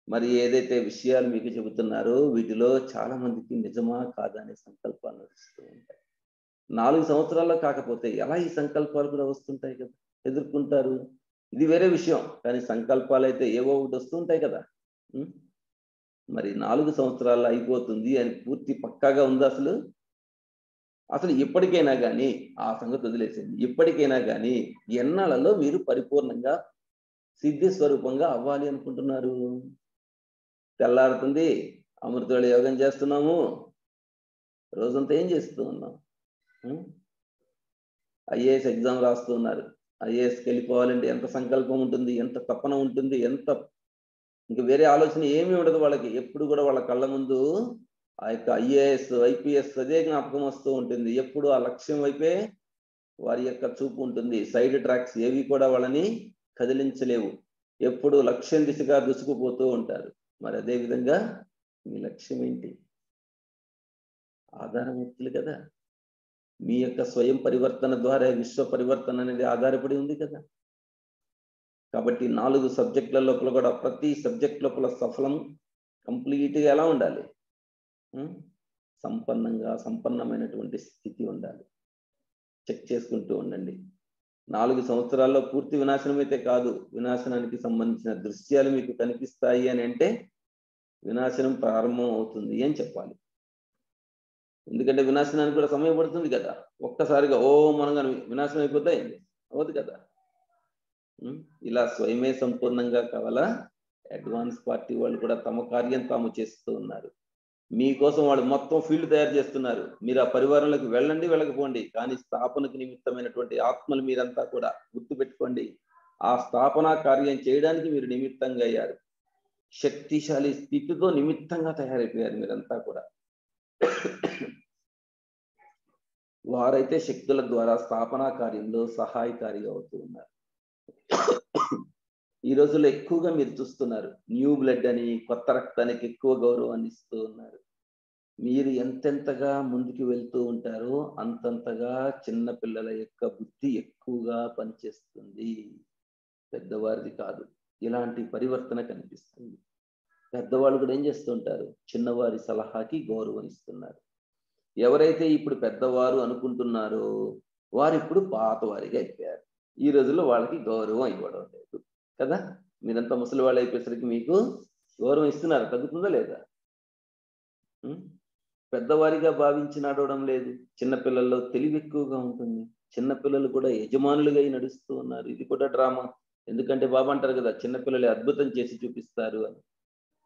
మరి ఏదైతే విషయాలు మీకు చెబుతున్నారో వీటిలో చాలా మందికి నిజమా కాదా అనే సంకల్పాలు నడుస్తూ ఉంటాయి. 4 సంవత్సరాల్లో కాకపోతే ఎలా ఈ సంకల్పాలు కూడా వస్తుంటాయి కదా, ఎదుర్కొంటారు. ఇది వేరే విషయం. కానీ సంకల్పాలు అయితే ఏవో ఒకటి వస్తూ ఉంటాయి కదా. మరి 4 సంవత్సరాల్లో అయిపోతుంది అని పూర్తి పక్కాగా ఉంది అసలు? అసలు ఎప్పటికైనా కానీ ఆ సంగతి వదిలేసింది. ఎప్పటికైనా కానీ ఎన్నాళ్ళలో మీరు పరిపూర్ణంగా సిద్ధి స్వరూపంగా అవ్వాలి అనుకుంటున్నారు? తెల్లారుతుంది, అమృతవేళ యోగం చేస్తున్నాము, రోజంతా ఏం చేస్తూ ఉన్నాం? ఐఏఎస్ ఎగ్జామ్ రాస్తూ ఉన్నారు. ఐఏఎస్కి వెళ్ళిపోవాలంటే ఎంత సంకల్పం ఉంటుంది, ఎంత తపన ఉంటుంది, ఇంక వేరే ఆలోచన ఏమీ ఉండదు వాళ్ళకి. ఎప్పుడు కూడా వాళ్ళ కళ్ళ ముందు ఆ యొక్క ఐఏఎస్, ఐపీఎస్ అదే జ్ఞాపకం వస్తూ ఉంటుంది. ఎప్పుడు ఆ లక్ష్యం వైపే వారి యొక్క చూపు ఉంటుంది. సైడ్ ట్రాక్స్ ఏవి కూడా వాళ్ళని కదిలించలేవు. ఎప్పుడు లక్ష్యం దిశగా దూసుకుపోతూ ఉంటారు. మరి అదే విధంగా మీ లక్ష్యం ఏంటి? ఆధారమూర్తులు కదా. మీ యొక్క స్వయం పరివర్తన ద్వారా విశ్వ పరివర్తన అనేది ఆధారపడి ఉంది కదా. కాబట్టి 4 సబ్జెక్టుల లోపల కూడా ప్రతి సబ్జెక్ట్ లోపల సఫలం కంప్లీట్గా ఎలా ఉండాలి? సంపన్నమైనటువంటి స్థితి ఉండాలి. చెక్ చేసుకుంటూ ఉండండి. 4 సంవత్సరాల్లో పూర్తి వినాశనం అయితే కాదు, వినాశనానికి సంబంధించిన దృశ్యాలు మీకు కనిపిస్తాయి అని అంటే వినాశనం ప్రారంభం అవుతుంది అని చెప్పాలి. ఎందుకంటే వినాశనానికి కూడా సమయం పడుతుంది కదా. ఒక్కసారిగా మనగా వినాశనం అయిపోతాయింది అవదు కదా. ఇలా స్వయమే సంపూర్ణంగా కావాలా? అడ్వాన్స్ పార్టీ వాళ్ళు కూడా తమ కార్యం తాము చేస్తూ ఉన్నారు. మీకోసం వాళ్ళు మొత్తం ఫీల్డ్ తయారు చేస్తున్నారు. మీరు ఆ పరివారంలోకి వెళ్ళండి, వెళ్ళకపోండి, కానీ స్థాపనకు నిమిత్తమైనటువంటి ఆత్మలు మీరంతా కూడా గుర్తుపెట్టుకోండి. ఆ స్థాపనా కార్యం చేయడానికి మీరు నిమిత్తంగా అయ్యారు. శక్తిశాలి స్థితితో నిమిత్తంగా తయారైపోయారు మీరంతా కూడా. వారైతే శక్తుల ద్వారా స్థాపనా కార్యంలో సహాయకారిగా అవుతూ ఉన్నారు. ఈ రోజుల్లో ఎక్కువగా మీరు చూస్తున్నారు, న్యూ బ్లడ్ అని, కొత్త రక్తానికి ఎక్కువ గౌరవాన్ని ఇస్తూ ఉన్నారు. మీరు ఎంతెంతగా ముందుకు వెళ్తూ ఉంటారో అంతంతగా చిన్న పిల్లల యొక్క బుద్ధి ఎక్కువగా పనిచేస్తుంది, పెద్దవారిది కాదు. ఇలాంటి పరివర్తన కనిపిస్తుంది. పెద్దవాళ్ళు కూడా ఏం చేస్తూ ఉంటారు? చిన్నవారి సలహాకి గౌరవం ఇస్తున్నారు. ఎవరైతే ఇప్పుడు పెద్దవారు అనుకుంటున్నారో వారు ఇప్పుడు పాతవారిగా అయిపోయారు. ఈ రోజుల్లో వాళ్ళకి గౌరవం ఇవ్వడం లేదు కదా. మీరంతా ముసలి వాళ్ళు అయిపోయేసరికి మీకు గౌరవం ఇస్తున్నారు, తగ్గుతుందా లేదా? పెద్దవారిగా భావించి నడవడం లేదు. చిన్నపిల్లల్లో తెలివి ఎక్కువగా ఉంటుంది. చిన్నపిల్లలు కూడా యజమానులుగా నడుస్తూ ఉన్నారు. ఇది కూడా డ్రామా. ఎందుకంటే బాబా అంటారు కదా, చిన్నపిల్లలు అద్భుతం చేసి చూపిస్తారు అని.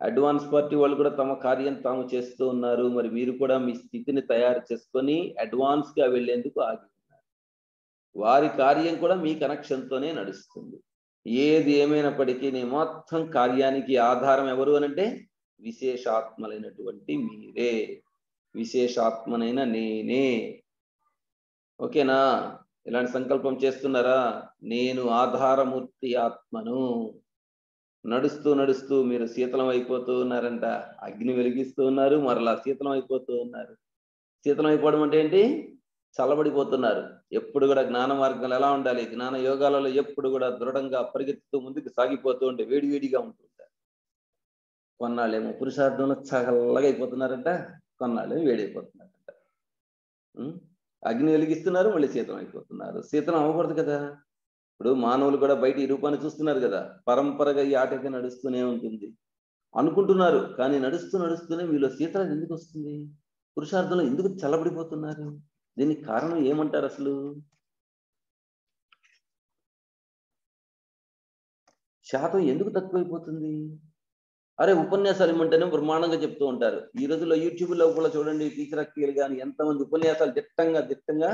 అడ్వాన్స్ పార్టీ వాళ్ళు కూడా తమ కార్యం తాము చేస్తూ ఉన్నారు. మరి మీరు కూడా మీ స్థితిని తయారు చేసుకొని అడ్వాన్స్గా వెళ్ళేందుకు ఆగి ఉన్నారు. వారి కార్యం కూడా మీ కనెక్షన్తోనే నడుస్తుంది. ఏది ఏమైనప్పటికీ మొత్తం కార్యానికి ఆధారం ఎవరు అనంటే విశేషాత్మలైనటువంటి మీరే, విశేషాత్మనైన నేనే. ఓకేనా? ఇలాంటి సంకల్పం చేస్తున్నారా? నేను ఆధారమూర్తి ఆత్మను. నడుస్తూ నడుస్తూ మీరు శీతలం అయిపోతూ ఉన్నారంట. అగ్ని వెలిగిస్తూ ఉన్నారు, మరలా శీతలం అయిపోతూ ఉన్నారు. శీతలం అయిపోవడం అంటే ఏంటి? చల్లబడిపోతున్నారు. ఎప్పుడు కూడా జ్ఞాన మార్గాలు ఎలా ఉండాలి? జ్ఞాన యోగాలలో ఎప్పుడు కూడా దృఢంగా పరిగెత్తుతూ ముందుకు సాగిపోతూ ఉంటే వేడివేడిగా ఉంటుంటారు. కొన్నాళ్ళేమో పురుషార్థంలో చల్లగా అయిపోతున్నారంట, కొన్నాళ్ళేమో వేడైపోతున్నారంట. అగ్ని వెలిగిస్తున్నారు, మళ్ళీ శీతలం అయిపోతున్నారు. శీతలం అవ్వకూడదు కదా. ఇప్పుడు మానవులు కూడా బయట ఈ రూపాన్ని చూస్తున్నారు కదా, పరంపరగా ఈ ఆటకి నడుస్తూనే ఉంటుంది అనుకుంటున్నారు. కానీ నడుస్తూ నడుస్తూనే మీలో శీతలం ఎందుకు వస్తుంది? పురుషార్థంలో ఎందుకు చల్లబడిపోతున్నారు? దీనికి కారణం ఏమంటారు అసలు? శాతం ఎందుకు తక్కువైపోతుంది? అరే ఉపన్యాసాలు ఇమ్మంటేనే బ్రహ్మాండంగా చెప్తూ ఉంటారు. ఈ రోజుల్లో యూట్యూబ్లో కూడా చూడండి, టీచర్ అక్కలు కానీ ఎంతమంది ఉపన్యాసాలు దిట్టంగా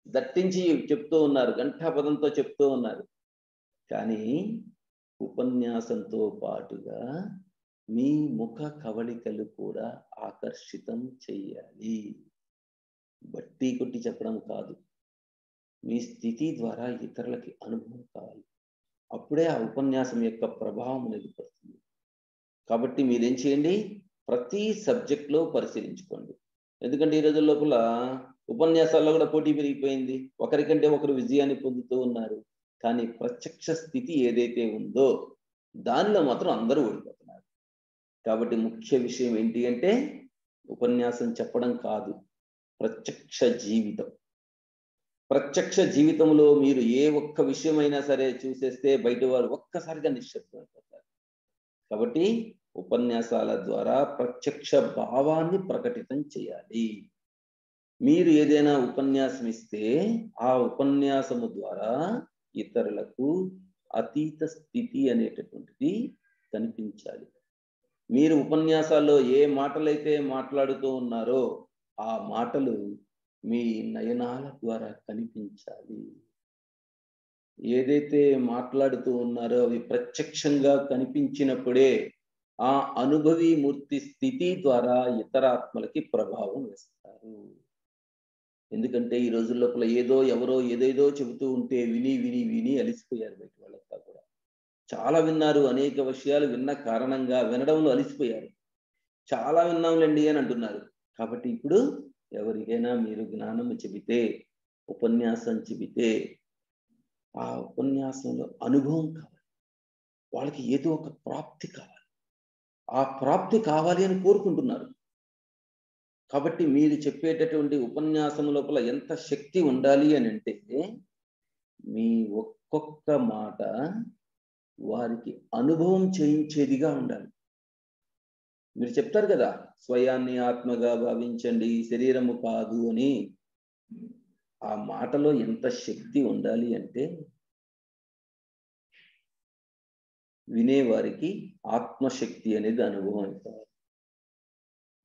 దట్టించి చెప్తూ ఉన్నారు, గంటాపదంతో చెప్తూ ఉన్నారు. కానీ ఉపన్యాసంతో పాటుగా మీ ముఖ కవళికలు కూడా ఆకర్షితం చెయ్యాలి. బట్టి కొట్టి చెప్పడం కాదు, మీ స్థితి ద్వారా ఇతరులకి అనుభవం కావాలి. అప్పుడే ఆ ఉపన్యాసం యొక్క ప్రభావం అనేది పడుతుంది. కాబట్టి మీరేం చేయండి, ప్రతి సబ్జెక్ట్లో పరిశీలించుకోండి. ఎందుకంటే ఈ రోజుల లోపల ఉపన్యాసాల్లో కూడా పోటీ పెరిగిపోయింది. ఒకరికంటే ఒకరు విజయాన్ని పొందుతూ ఉన్నారు. కానీ ప్రత్యక్ష స్థితి ఏదైతే ఉందో దానిలో మాత్రం అందరూ ఓడిపోతున్నారు. కాబట్టి ముఖ్య విషయం ఏంటి అంటే ఉపన్యాసం చెప్పడం కాదు, ప్రత్యక్ష జీవితం. ప్రత్యక్ష జీవితంలో మీరు ఏ ఒక్క విషయమైనా సరే చూసేస్తే బయట వారు ఒక్కసారిగా నిశ్శబ్దం అయిపోతారు. కాబట్టి ఉపన్యాసాల ద్వారా ప్రత్యక్ష భావాన్ని ప్రకటితం చేయాలి. మీరు ఏదైనా ఉపన్యాసం ఇస్తే ఆ ఉపన్యాసము ద్వారా ఇతరులకు అతీత స్థితి అనేటటువంటిది కనిపించాలి. మీరు ఉపన్యాసాల్లో ఏ మాటలైతే మాట్లాడుతూ ఉన్నారో ఆ మాటలు మీ నయనాల ద్వారా కనిపించాలి. ఏదైతే మాట్లాడుతూ ఉన్నారో అవి ప్రత్యక్షంగా కనిపించినప్పుడే ఆ అనుభవీ మూర్తి స్థితి ద్వారా ఇతర ఆత్మలకి ప్రభావం వేస్తారు. ఎందుకంటే ఈ రోజుల లోపల ఏదో ఎవరో ఏదేదో చెబుతూ ఉంటే విని విని విని అలిసిపోయారు. బయట వాళ్ళంతా కూడా చాలా విన్నారు, అనేక విషయాలు విన్న కారణంగా వినడంలో అలిసిపోయారు. చాలా విన్నాంలేండి అని అంటున్నారు. కాబట్టి ఇప్పుడు ఎవరికైనా మీరు జ్ఞానం చెబితే, ఉపన్యాసం చెబితే ఆ ఉపన్యాసంలో అనుభవం కావాలి, వాళ్ళకి ఏదో ఒక ప్రాప్తి కావాలి. ఆ ప్రాప్తి కావాలి అని కోరుకుంటున్నారు. కాబట్టి మీరు చెప్పేటటువంటి ఉపన్యాసం లోపల ఎంత శక్తి ఉండాలి అని అంటే మీ ఒక్కొక్క మాట వారికి అనుభవం చేయించేదిగా ఉండాలి. మీరు చెప్తారు కదా, స్వయాన్ని ఆత్మగా భావించండి, శరీరము కాదు అని. ఆ మాటలో ఎంత శక్తి ఉండాలి అంటే వినేవారికి ఆత్మశక్తి అనేది అనుభవం అవుతారు.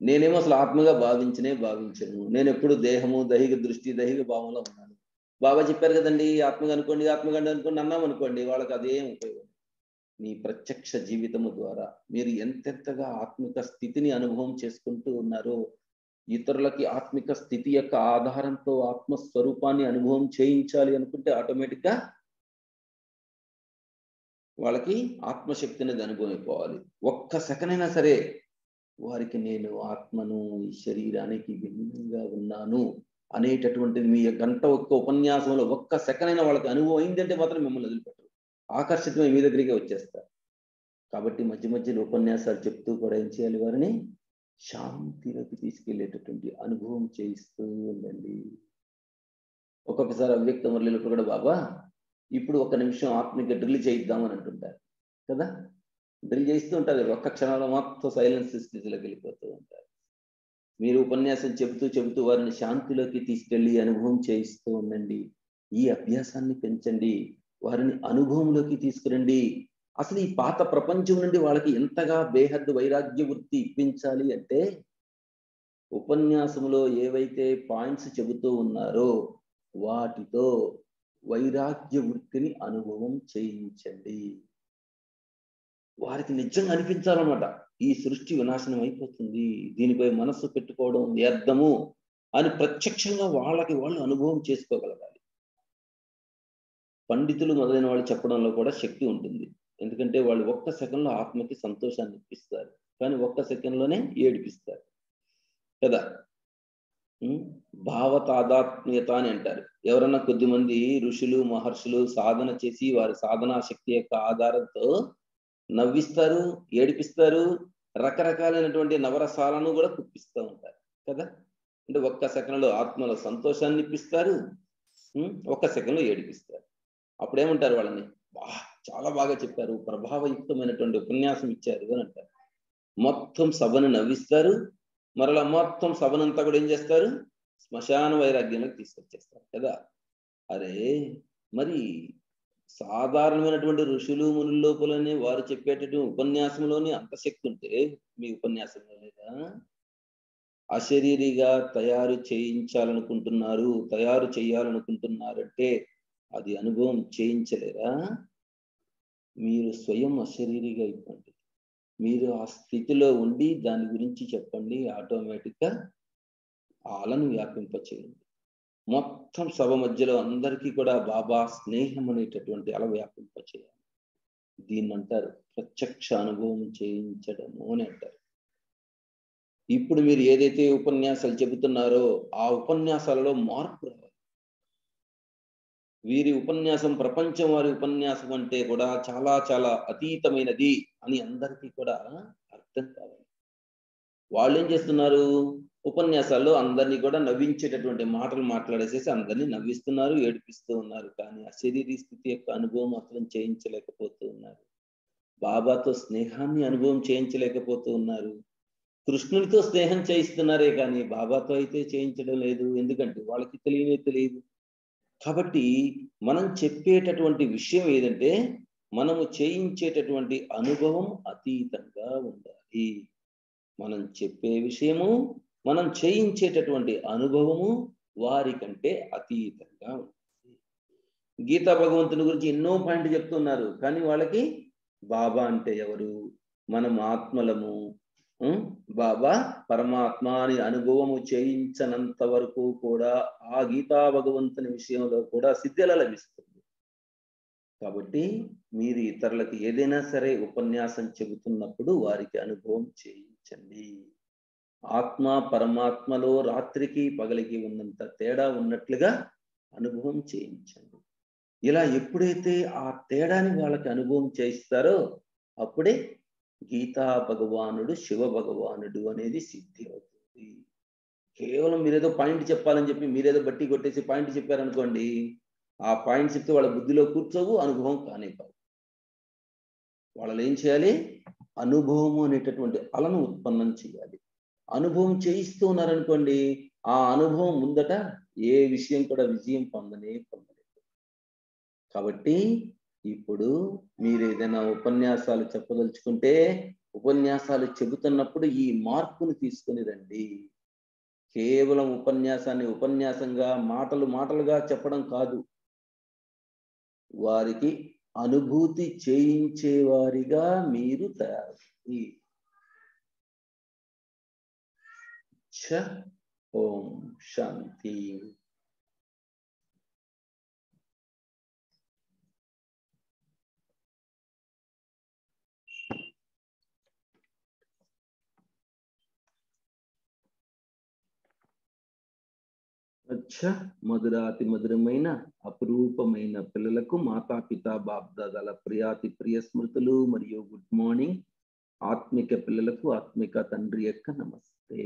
నేనేమో అసలు ఆత్మగా భావించను. నేను ఎప్పుడు దేహము, దైహిక దృష్టి, దైహిక భావంలో ఉన్నాను. బాబా చెప్పారు కదండి, ఆత్మగా అనుకోండి, ఆత్మగా అనుకోండి అన్నాం అనుకోండి, వాళ్ళకి అదేం ఉపయోగం. మీ ప్రత్యక్ష జీవితము ద్వారా మీరు ఎంతెంతగా ఆత్మిక స్థితిని అనుభవం చేసుకుంటూ ఉన్నారో, ఇతరులకి ఆత్మిక స్థితి యొక్క ఆధారంతో ఆత్మస్వరూపాన్ని అనుభవం చేయించాలి అనుకుంటే ఆటోమేటిక్గా వాళ్ళకి ఆత్మశక్తి అనేది అనుభవం అయిపోవాలి. ఒక్క సెకండ్ అయినా సరే వారికి నేను ఆత్మను, ఈ శరీరానికి భిన్నంగా ఉన్నాను అనేటటువంటిది మీ గంట ఒక్క ఉపన్యాసంలో ఒక్క సెకండ్ అయినా వాళ్ళకి అనుభవం అయిందంటే మాత్రం మిమ్మల్ని వదిలిపెట్టరు, ఆకర్షితమై మీ దగ్గరికి వచ్చేస్తారు. కాబట్టి మధ్య మధ్యలో ఉపన్యాసాలు చెప్తూ కూడా ఏం చేయాలి, వారిని శాంతిలోకి తీసుకెళ్లేటటువంటి అనుభవం చేయిస్తూ ఉండండి. ఒక్కొక్కసారి అవ్యక్త మురళిలో కూడా బాబా ఇప్పుడు ఒక నిమిషం ఆత్మకి డ్రిల్ చేయిద్దామని అంటుంటారు కదా, డ్రిల్ చేయిస్తూ ఉంటారు. ఒక్క క్షణంలో మొత్తం సైలెన్స్ స్థితిలోకి వెళ్ళిపోతూ ఉంటారు. మీరు ఉపన్యాసం చెబుతూ వారిని శాంతిలోకి తీసుకెళ్లి అనుభవం చేయిస్తూ ఉండండి. ఈ అభ్యాసాన్ని పెంచండి. వారిని అనుభవంలోకి తీసుకురండి. అసలు ఈ పాత ప్రపంచం నుండి వాళ్ళకి ఎంతగా బేహద్దు వైరాగ్య వృత్తి ఇప్పించాలి అంటే, ఉపన్యాసంలో ఏవైతే పాయింట్స్ చెబుతూ ఉన్నారో వాటితో వైరాగ్య వృత్తిని అనుభవం చేయించండి. వారికి నిజంగా అనిపించాలన్నమాట, ఈ సృష్టి వినాశనం అయిపోతుంది, దీనిపై మనస్సు పెట్టుకోవడం వ్యర్థము అని ప్రత్యక్షంగా వాళ్ళకి వాళ్ళు అనుభవం చేసుకోగలగాలి. పండితులు మొదలైన వాళ్ళు చెప్పడంలో కూడా శక్తి ఉంటుంది. ఎందుకంటే వాళ్ళు ఒక్క సెకండ్లో ఆత్మకి సంతోషాన్ని ఇప్పిస్తారు, కానీ ఒక్క సెకండ్లోనే ఏడిపిస్తారు కదా. భావతాదాత్మ్యత అని అంటారు. ఎవరన్నా కొద్దిమంది ఋషులు మహర్షులు సాధన చేసి వారి సాధనా శక్తి యొక్క ఆధారంతో నవ్విస్తారు, ఏడిపిస్తారు, రకరకాలైనటువంటి నవరసాలను కూడా కుప్పిస్తూ ఉంటారు కదా. అంటే ఒక్క సెకండ్లో ఆత్మలో సంతోషాన్ని ఇప్పిస్తారు, ఒక్క సెకండ్లో ఏడిపిస్తారు. అప్పుడేమంటారు వాళ్ళని, చాలా బాగా చెప్పారు, ప్రభావయుక్తమైనటువంటి ఉపన్యాసం ఇచ్చారు అని అంటారు. మొత్తం సభను నవ్విస్తారు, మరలా మొత్తం సభనంతా కూడా ఏం చేస్తారు, శ్మశాన వైరాగ్యంలోకి తీసుకొచ్చేస్తారు కదా. అరే మరి సాధారణమైనటువంటి ఋషులు మునుల లోపలనే వారు చెప్పేటటువంటి ఉపన్యాసంలోనే అంత శక్తి ఉంటే మీ ఉపన్యాసంలో లేదా? అశరీరిగా తయారు చేయాలనుకుంటున్నారంటే అది అనుభవం చేయించలేరా? మీరు స్వయం అశరీరిగా ఇవ్వండి, మీరు ఆ స్థితిలో ఉండి దాని గురించి చెప్పండి, ఆటోమేటిక్గా ఆలను వ్యాపింపచేయండి. మొత్తం సభ మధ్యలో అందరికీ కూడా బాబా స్నేహం అనేటటువంటి అల వ్యాపింపచేయాలి. దీన్ని అంటారు ప్రత్యక్ష అనుభవం చేయించడము అని అంటారు. ఇప్పుడు మీరు ఏదైతే ఉపన్యాసాలు చెబుతున్నారో ఆ ఉపన్యాసాలలో మార్పు రావాలి. వీరి ఉపన్యాసం ప్రపంచం వారి ఉపన్యాసం అంటే కూడా చాలా చాలా అతీతమైనది అని అందరికీ కూడా అర్థం కావాలి. వాళ్ళు ఏం చేస్తున్నారు, ఉపన్యాసాల్లో అందరినీ కూడా నవ్వించేటటువంటి మాటలు మాట్లాడేసేసి అందరినీ నవ్విస్తున్నారు, ఏడిపిస్తూ ఉన్నారు. కానీ అశరీరీ స్థితి యొక్క అనుభవం మాత్రం చేయించలేకపోతూ ఉన్నారు. బాబాతో స్నేహాన్ని అనుభవం చేయించలేకపోతూ ఉన్నారు. కృష్ణునితో స్నేహం చేయిస్తున్నారే కానీ బాబాతో అయితే చేయించడం లేదు. ఎందుకంటే వాళ్ళకి తెలియదు. కాబట్టి మనం చెప్పేటటువంటి విషయం ఏదంటే, మనము చేయించేటటువంటి అనుభవం అతీతంగా ఉండాలి. మనం చెప్పే విషయము, మనం చేయించేటటువంటి అనుభవము వారికంటే అతీతంగా ఉంటుంది. గీతా భగవంతుని గురించి ఎన్నో పాయింట్లు చెప్తున్నారు, కానీ వాళ్ళకి బాబా అంటే ఎవరు, మనం ఆత్మలము, బాబా పరమాత్మ అని అనుభవము చేయించనంత వరకు కూడా ఆ గీతా భగవంతుని విషయంలో కూడా సిద్ధి ఎలా లభిస్తుంది. కాబట్టి మీరు ఇతరులకు ఏదైనా సరే ఉపన్యాసం చెబుతున్నప్పుడు వారికి అనుభవం చేయించండి. ఆత్మ పరమాత్మలో రాత్రికి పగలికి ఉన్నంత తేడా ఉన్నట్లుగా అనుభవం చేయించండి. ఇలా ఎప్పుడైతే ఆ తేడాని వాళ్ళకి అనుభవం చేయిస్తారో అప్పుడే గీతా భగవానుడు శివ భగవానుడు అనేది సిద్ధి అవుతుంది. కేవలం మీరేదో పాయింట్ చెప్పాలని చెప్పి మీరేదో బట్టి కొట్టేసి పాయింట్ చెప్పారనుకోండి, ఆ పాయింట్ చెప్తే వాళ్ళ బుద్ధిలో కూర్చోవు, అనుభవం కానే కావు. వాళ్ళు ఏం చేయాలి, అనుభవము అనేటటువంటి అలను ఉత్పన్నం చేయాలి. అనుభవం చేయిస్తూ ఉన్నారనుకోండి, ఆ అనుభవం ముందట ఏ విషయం కూడా విజయం పొందలేదు. కాబట్టి ఇప్పుడు మీరు ఏదైనా ఉపన్యాసాలు చెప్పదలుచుకుంటే ఉపన్యాసాలు చెబుతున్నప్పుడు ఈ మార్పును తీసుకుని రండి. కేవలం ఉపన్యాసాన్ని ఉపన్యాసంగా మాటలుగా చెప్పడం కాదు, వారికి అనుభూతి చేయించేవారిగా మీరు తయారవుతుంది. ఓం శాంతి. మధురాతి మధురమైన అపురూపమైన పిల్లలకు మాతాపిత బాప్దాదాల ప్రియాతి ప్రియ స్మృతులు మరియు గుడ్ మార్నింగ్. ఆత్మిక పిల్లలకు ఆత్మిక తండ్రి యొక్క నమస్తే.